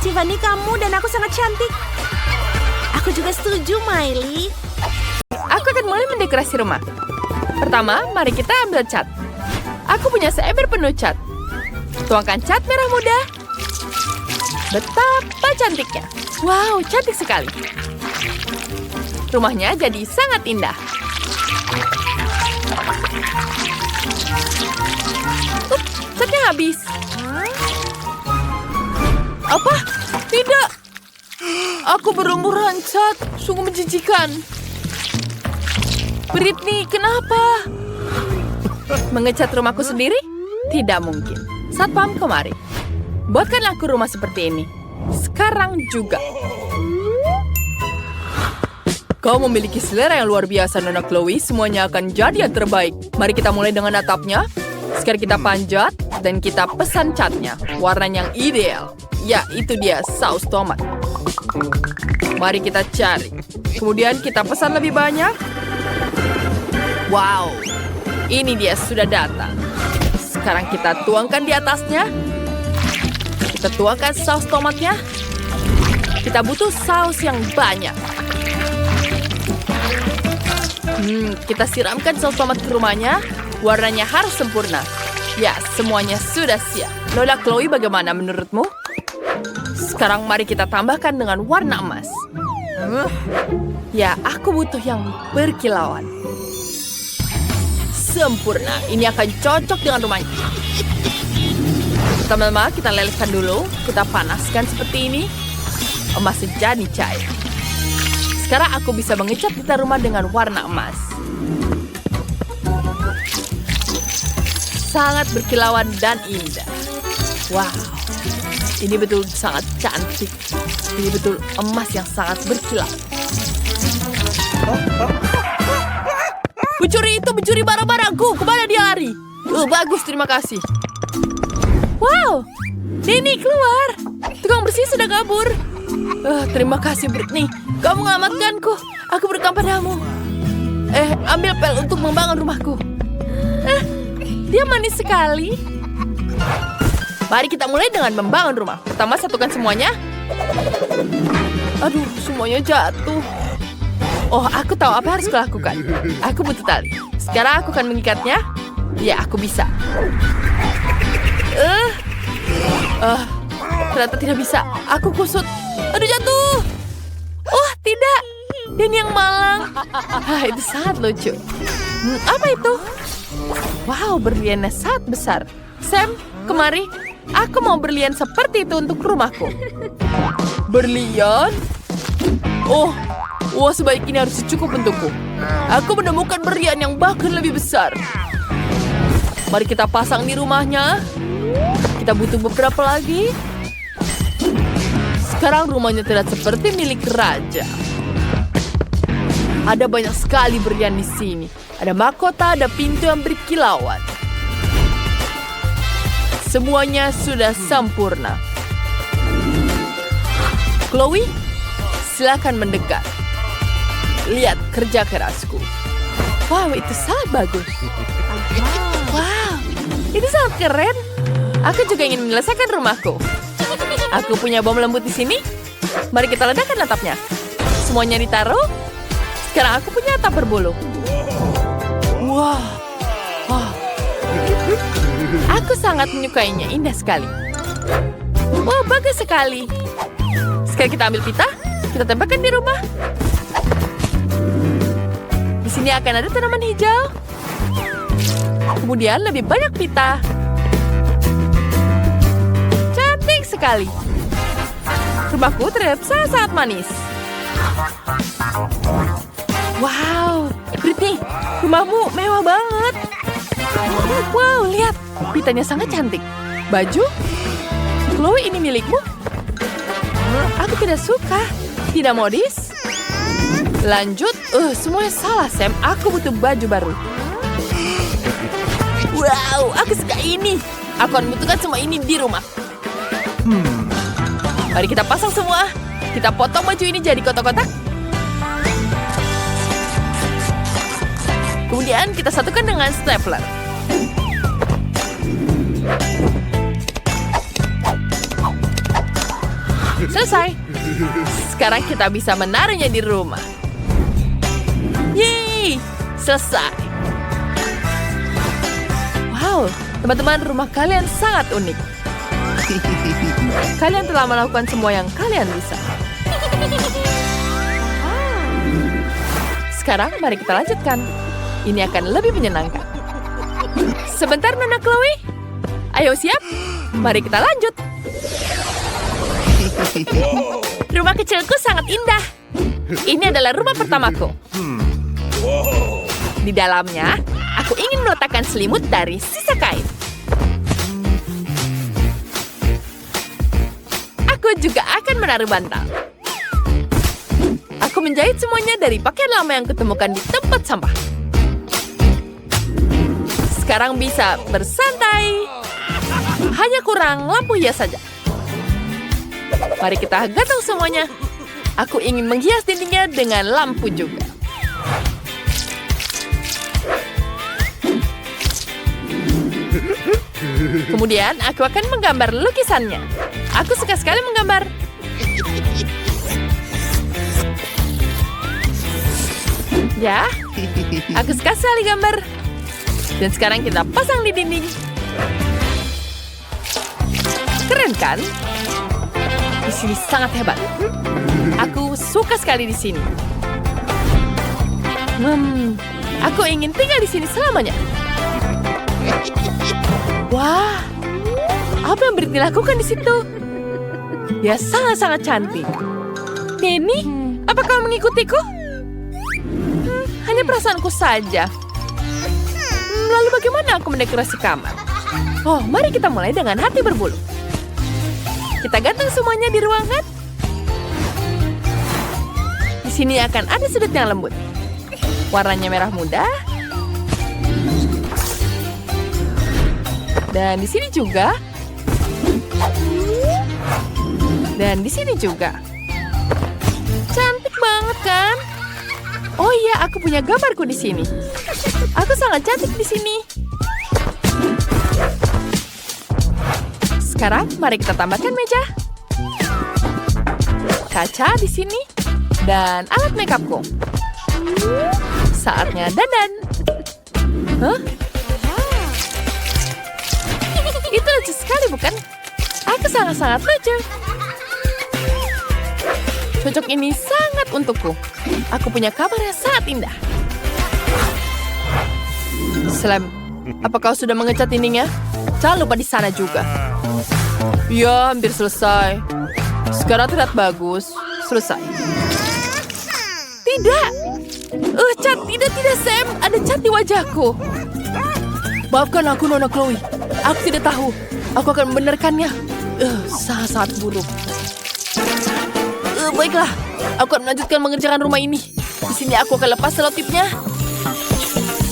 Tiffany, kamu dan aku sangat cantik. Aku juga setuju, Miley. Aku akan mulai mendekorasi rumah. Pertama, mari kita ambil cat. Aku punya seember penuh cat. Tuangkan cat merah muda. Betapa cantiknya. Wow, cantik sekali. Rumahnya jadi sangat indah. Catnya habis. Apa? Tidak. Aku berlumuran cat. Sungguh menjijikan. Britney, kenapa? Mengecat rumahku sendiri? Tidak mungkin. Satpam, kemari. Buatkanlah aku rumah seperti ini. Sekarang juga. Kau memiliki selera yang luar biasa, Nona Chloe. Semuanya akan jadi yang terbaik. Mari kita mulai dengan atapnya. Sekarang kita panjat dan kita pesan catnya. Warna yang ideal. Ya, itu dia, saus tomat. Mari kita cari. Kemudian kita pesan lebih banyak. Wow, ini dia sudah datang. Sekarang kita tuangkan di atasnya. Kita tuangkan saus tomatnya. Kita butuh saus yang banyak. Kita siramkan saus tomat ke rumahnya. Warnanya harus sempurna. Ya, semuanya sudah siap. Lola, Chloe, bagaimana menurutmu? Sekarang mari kita tambahkan dengan warna emas. Ya, aku butuh yang berkilauan. Sempurna, ini akan cocok dengan rumahnya. Pertama-tama kita lelehkan dulu, kita panaskan seperti ini. Emasnya jadi cair. Sekarang aku bisa mengecat kita rumah dengan warna emas. Sangat berkilauan dan indah. Wow, ini betul sangat cantik. Ini betul emas yang sangat berkilau. Pencuri itu mencuri barang-barangku. Kemana dia lari? Bagus, terima kasih. Wow, Denny keluar. Tukang bersih sudah kabur. Terima kasih, Britney. Kamu menyelamatkanku. Aku berdoa padamu. Ambil pel untuk membangun rumahku. Dia manis sekali. Mari kita mulai dengan membangun rumah. Pertama, satukan semuanya. Aduh, semuanya jatuh. Oh, aku tahu apa harus kulakukan. Aku butuh tali. Sekarang aku akan mengikatnya. Ya, aku bisa. Ternyata tidak bisa. Aku kusut. Aduh, jatuh. Oh, tidak. Dan yang malang. Itu sangat lucu. Apa itu? Wow, berliannya sangat besar. Sam, kemari. Aku mau berlian seperti itu untuk rumahku. Berlian? Wah, sebaik ini harus cukup untukku. Aku menemukan berlian yang bahkan lebih besar. Mari kita pasang di rumahnya. Kita butuh beberapa lagi. Sekarang rumahnya tidak seperti milik raja. Ada banyak sekali berlian di sini. Ada mahkota, ada pintu yang berkilauan. Semuanya sudah sempurna. Chloe, silakan mendekat. Lihat kerja kerasku. Wow, itu sangat bagus. Wow, itu sangat keren. Aku juga ingin menyelesaikan rumahku. Aku punya bom lembut di sini. Mari kita ledakan atapnya. Semuanya ditaruh. Sekarang aku punya atap berbulu. Wow. Aku sangat menyukainya, indah sekali. Wow, bagus sekali. Sekarang kita ambil pita, kita tempelkan di rumah. Di sini akan ada tanaman hijau. Kemudian lebih banyak pita. Cantik sekali. Rumahku terlihat sangat manis. Wow, Britney, rumahmu mewah banget. Wow, lihat. Pitanya sangat cantik. Baju? Chloe, ini milikmu? Aku tidak suka. Tidak modis. Lanjut. Semuanya salah, Sam. Aku butuh baju baru. Wow, aku suka ini. Aku akan membutuhkan semua ini di rumah. Mari kita pasang semua. Kita potong baju ini jadi kotak-kotak. Kemudian kita satukan dengan stapler. Selesai. Sekarang kita bisa menaruhnya di rumah. Yeay, selesai. Wow, teman-teman, rumah kalian sangat unik. Kalian telah melakukan semua yang kalian bisa. Sekarang mari kita lanjutkan. Ini akan lebih menyenangkan. Sebentar, Nona Chloe. Ayo siap? Mari kita lanjut. Rumah kecilku sangat indah. Ini adalah rumah pertamaku. Di dalamnya, aku ingin meletakkan selimut dari sisa kain. Aku juga akan menaruh bantal. Aku menjahit semuanya dari pakaian lama yang kutemukan di tempat sampah. Sekarang bisa bersantai. Hanya kurang lampu hias saja. Mari kita gantung semuanya. Aku ingin menghias dindingnya dengan lampu juga. Kemudian aku akan menggambar lukisannya. Aku suka sekali menggambar. Ya, aku suka sekali gambar. Dan sekarang kita pasang di dinding. Keren kan? Di sini sangat hebat. Aku suka sekali di sini. Aku ingin tinggal di sini selamanya. Wah, apa yang Britney lakukan di situ? Dia sangat-sangat cantik. Denny, apa kau mengikutiku? Hanya perasaanku saja. Lalu bagaimana aku mendekorasi kamar? Oh, mari kita mulai dengan hati berbulu. Kita gantung semuanya di ruangan. Di sini akan ada sudut yang lembut. Warnanya merah muda. Dan di sini juga. Dan di sini juga. Cantik banget kan? Oh iya, aku punya gambarku di sini. Aku sangat cantik di sini. Sekarang mari kita tambahkan meja, kaca di sini, dan alat makeupku. Saatnya dandan. Hah? Itu lucu sekali, bukan? Aku sangat-sangat lucu. Cocok ini sangat untukku. Aku punya kamar yang sangat indah. Slam, apa kau sudah mengecat dindingnya? Jangan lupa di sana juga. Ya, hampir selesai. Sekarang terlihat bagus. Selesai. Tidak. Cat, tidak, Sam. Ada cat di wajahku. Maafkan aku, Nona Chloe. Aku tidak tahu. Aku akan membenarkannya. Sangat-sangat buruk. Baiklah, aku akan melanjutkan mengerjakan rumah ini. Di sini aku akan lepas selotipnya.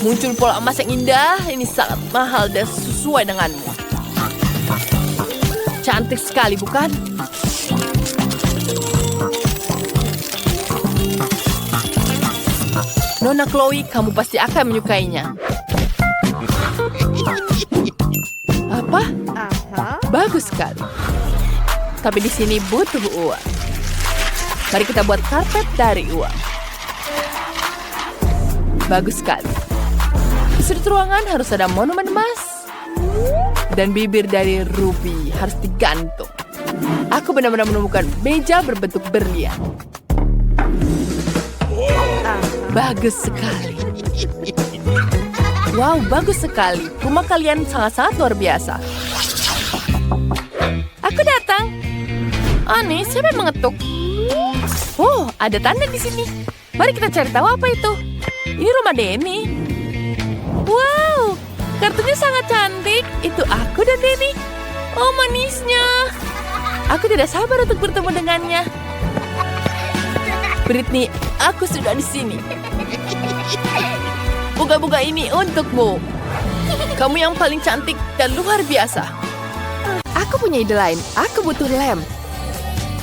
Muncul pola emas yang indah. Ini sangat mahal dan sesuai denganmu. Cantik sekali, bukan? Nona Chloe, kamu pasti akan menyukainya. Apa? Bagus sekali. Tapi di sini butuh uang. Mari kita buat karpet dari uang. Bagus sekali. Di sudut ruangan harus ada monumen emas. Dan bibir dari ruby harus digantung. Aku benar-benar menemukan meja berbentuk berlian. Bagus sekali. Wow, bagus sekali. Rumah kalian sangat-sangat luar biasa. Aku datang. Aneh, siapa yang mengetuk? Oh, ada tanda di sini. Mari kita cari tahu apa itu. Ini rumah Denny. Wow, kartunya sangat cantik. Itu aku dan Denny. Oh, manisnya. Aku tidak sabar untuk bertemu dengannya. Britney, aku sudah di sini. Bunga-bunga ini untukmu. Kamu yang paling cantik dan luar biasa. Aku punya ide lain. Aku butuh lem.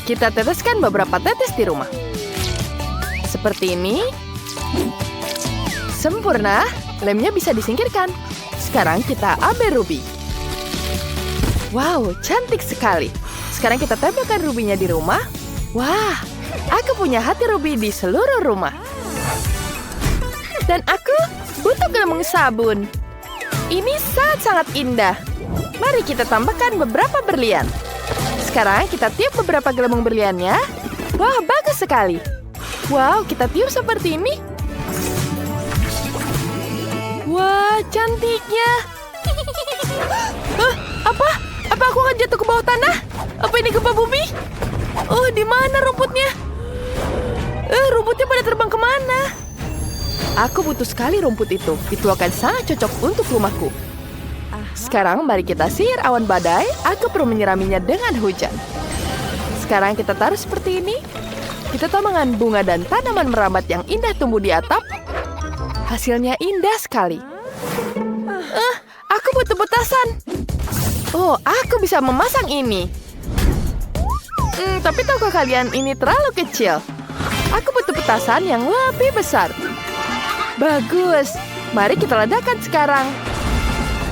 Kita teteskan beberapa tetes di rumah. Seperti ini. Sempurna. Lemnya bisa disingkirkan. Sekarang kita ambil ruby. Wow, cantik sekali. Sekarang kita tempelkan rubinya di rumah. Wah, aku punya hati ruby di seluruh rumah. Dan aku butuh gelembung sabun. Ini sangat-sangat indah. Mari kita tambahkan beberapa berlian. Sekarang kita tiup beberapa gelembung berliannya. Wah, bagus sekali. Wow, kita tiup seperti ini. Wah, cantiknya. Apa? Apa aku akan jatuh ke bawah tanah? Apa ini gempa bumi? Oh, di mana rumputnya? Rumputnya pada terbang kemana? Aku butuh sekali rumput itu. Itu akan sangat cocok untuk rumahku. Sekarang mari kita sihir awan badai. Aku perlu menyiraminya dengan hujan. Sekarang kita taruh seperti ini. Kita tambahkan bunga dan tanaman merambat yang indah tumbuh di atap. Hasilnya indah sekali. Aku butuh petasan. Oh, aku bisa memasang ini. Tapi tahukah kalian ini terlalu kecil? Aku butuh petasan yang lebih besar. Bagus. Mari kita ledakan sekarang.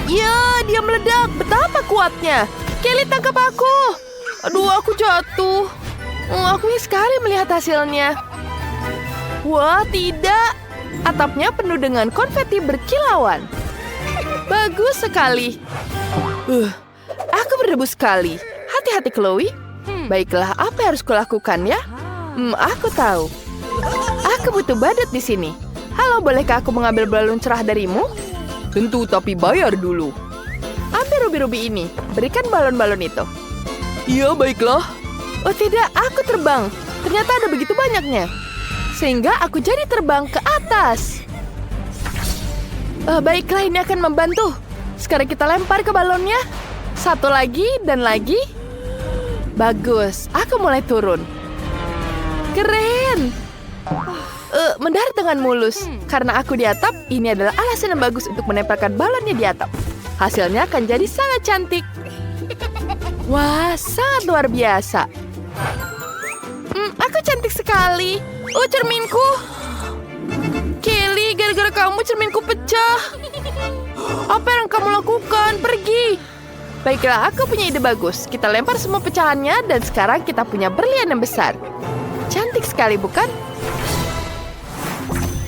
Ya, dia meledak. Betapa kuatnya. Kelly, tangkap aku. Aduh, aku jatuh. Aku ingin sekali melihat hasilnya. Wah, tidak. Atapnya penuh dengan konfeti berkilauan. Bagus sekali. Aku berdebu sekali. Hati-hati, Chloe. Baiklah, apa yang harus kulakukan ya? Aku tahu. Aku butuh badut di sini. Halo, bolehkah aku mengambil balon cerah darimu? Tentu, tapi bayar dulu. Ambil rubi-rubi ini. Berikan balon-balon itu. Iya, baiklah. Oh tidak, aku terbang. Ternyata ada begitu banyaknya. Sehingga aku jadi terbang ke atas. Baiklah, ini akan membantu. Sekarang kita lempar ke balonnya. Satu lagi dan lagi. Bagus, aku mulai turun. Keren. Mendarat dengan mulus. Karena aku di atap, ini adalah alasan yang bagus untuk menempelkan balonnya di atap. Hasilnya akan jadi sangat cantik. Wah, sangat luar biasa. Aku cantik sekali. Oh, cerminku. Kelly, gara-gara kamu cerminku pecah. Apa yang kamu lakukan? Pergi. Baiklah, aku punya ide bagus. Kita lempar semua pecahannya dan sekarang kita punya berlian yang besar. Cantik sekali, bukan?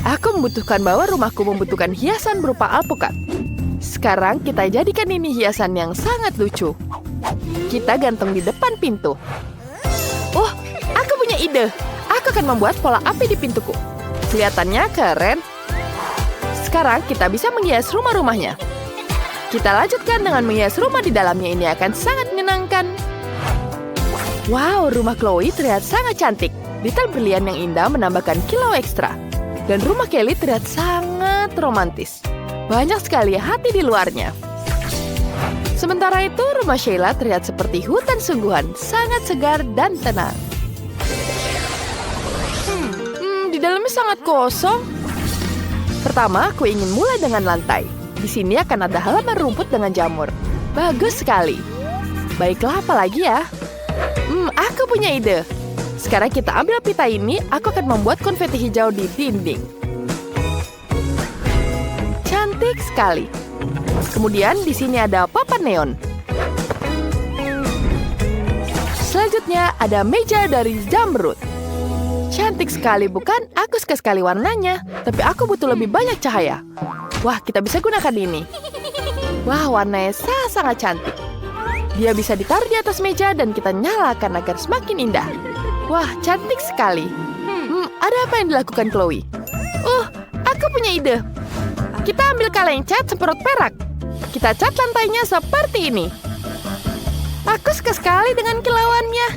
Aku membutuhkan bahwa rumahku membutuhkan hiasan berupa alpukat. Sekarang kita jadikan ini hiasan yang sangat lucu. Kita gantung di depan pintu. Oh, aku punya ide. Aku akan membuat pola api di pintuku. Kelihatannya keren. Sekarang kita bisa menghias rumah-rumahnya. Kita lanjutkan dengan menghias rumah di dalamnya. Ini akan sangat menyenangkan. Wow, rumah Chloe terlihat sangat cantik. Detail berlian yang indah menambahkan kilau ekstra. Dan rumah Kelly terlihat sangat romantis. Banyak sekali hati di luarnya. Sementara itu, rumah Sheila terlihat seperti hutan sungguhan, sangat segar dan tenang. Di dalamnya sangat kosong. Pertama, aku ingin mulai dengan lantai. Di sini akan ada halaman rumput dengan jamur. Bagus sekali. Baiklah, apa lagi ya? Aku punya ide. Sekarang kita ambil pita ini, aku akan membuat konfeti hijau di dinding. Cantik sekali. Kemudian di sini ada papan neon. Selanjutnya ada meja dari zamrud. Cantik sekali, bukan? Aku suka sekali warnanya, tapi aku butuh lebih banyak cahaya. Wah, kita bisa gunakan ini. Wah, warnanya sangat cantik. Dia bisa ditaruh di atas meja dan kita nyalakan agar semakin indah. Wah, cantik sekali. Ada apa yang dilakukan Chloe? Aku punya ide. Kita ambil kaleng cat semprot perak. Kita cat lantainya seperti ini. Aku suka sekali dengan kilauannya.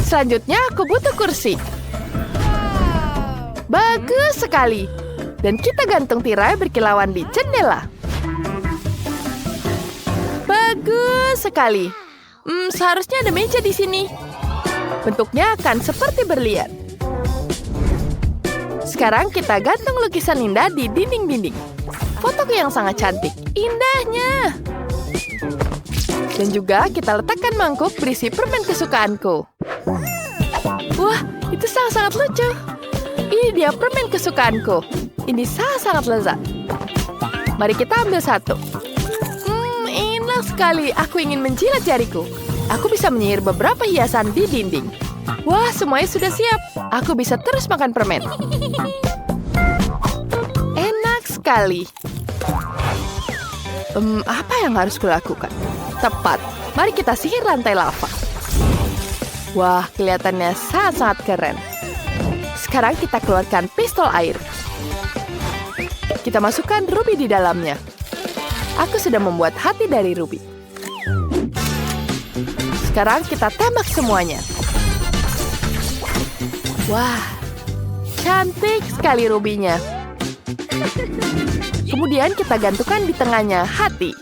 Selanjutnya, aku butuh kursi. Bagus sekali. Dan kita gantung tirai berkilauan di jendela. Bagus sekali. Seharusnya ada meja di sini. Bentuknya akan seperti berlian. Sekarang kita gantung lukisan indah di dinding-dinding. Fotoku yang sangat cantik. Indahnya. Dan juga kita letakkan mangkuk berisi permen kesukaanku. Wah, itu sangat-sangat lucu. Ini dia permen kesukaanku. Ini sangat-sangat lezat. Mari kita ambil satu. Enak sekali. Aku ingin menjilat jariku. Aku bisa menyihir beberapa hiasan di dinding. Wah, semuanya sudah siap. Aku bisa terus makan permen. Enak sekali. Apa yang harus kulakukan? Tepat. Mari kita sihir lantai lava. Wah, kelihatannya sangat-sangat keren. Sekarang kita keluarkan pistol air. Kita masukkan ruby di dalamnya. Aku sudah membuat hati dari ruby. Sekarang kita tembak semuanya. Wah, cantik sekali rubinya. Kemudian kita gantungkan di tengahnya hati.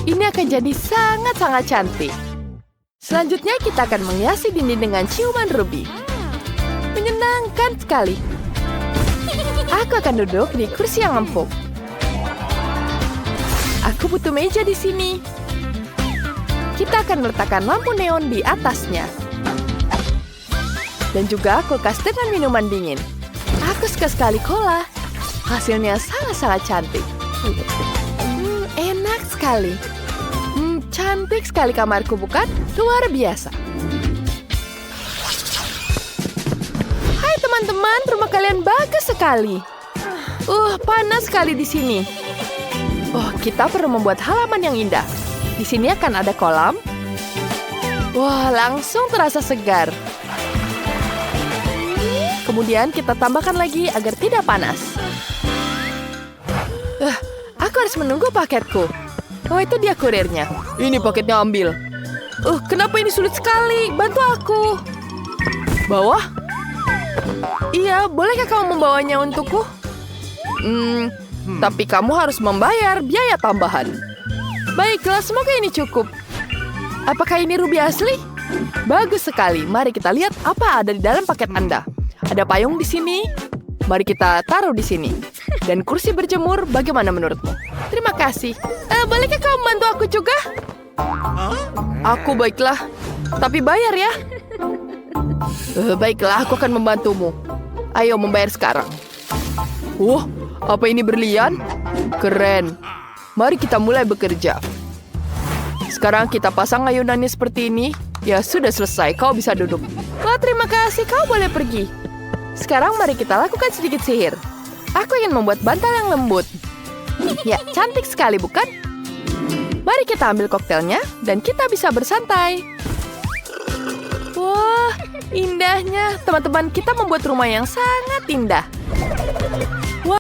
Ini akan jadi sangat-sangat cantik. Selanjutnya kita akan menghiasi dinding dengan ciuman ruby. Menyenangkan sekali. Aku akan duduk di kursi yang empuk. Aku butuh meja di sini. Kita akan meletakkan lampu neon di atasnya. Dan juga kulkas dengan minuman dingin. Aku suka sekali cola. Hasilnya sangat-sangat cantik. Enak sekali. Cantik sekali kamarku, bukan? Luar biasa. Hai teman-teman, rumah kalian bagus sekali. Panas sekali di sini. Kita perlu membuat halaman yang indah. Di sini akan ada kolam. Wah, langsung terasa segar. Kemudian kita tambahkan lagi agar tidak panas. Aku harus menunggu paketku. Oh, itu dia kurirnya. Ini paketnya, ambil. Kenapa ini sulit sekali? Bantu aku. Bawah? Iya, bolehkah kamu membawanya untukku? Tapi kamu harus membayar biaya tambahan. Baiklah, semoga ini cukup. Apakah ini ruby asli? Bagus sekali. Mari kita lihat apa ada di dalam paket Anda. Ada payung di sini. Mari kita taruh di sini. Dan kursi berjemur, bagaimana menurutmu? Terima kasih. Bolehkah kamu bantu aku juga? Aku baiklah. Tapi bayar ya. Baiklah, aku akan membantumu. Ayo membayar sekarang. Wah, apa ini berlian? Keren. Mari kita mulai bekerja. Sekarang kita pasang ayunannya seperti ini. Ya, sudah selesai. Kau bisa duduk. Wah, terima kasih. Kau boleh pergi. Sekarang mari kita lakukan sedikit sihir. Aku ingin membuat bantal yang lembut. Ya, cantik sekali, bukan? Mari kita ambil koktelnya dan kita bisa bersantai. Wah, indahnya. Teman-teman, kita membuat rumah yang sangat indah.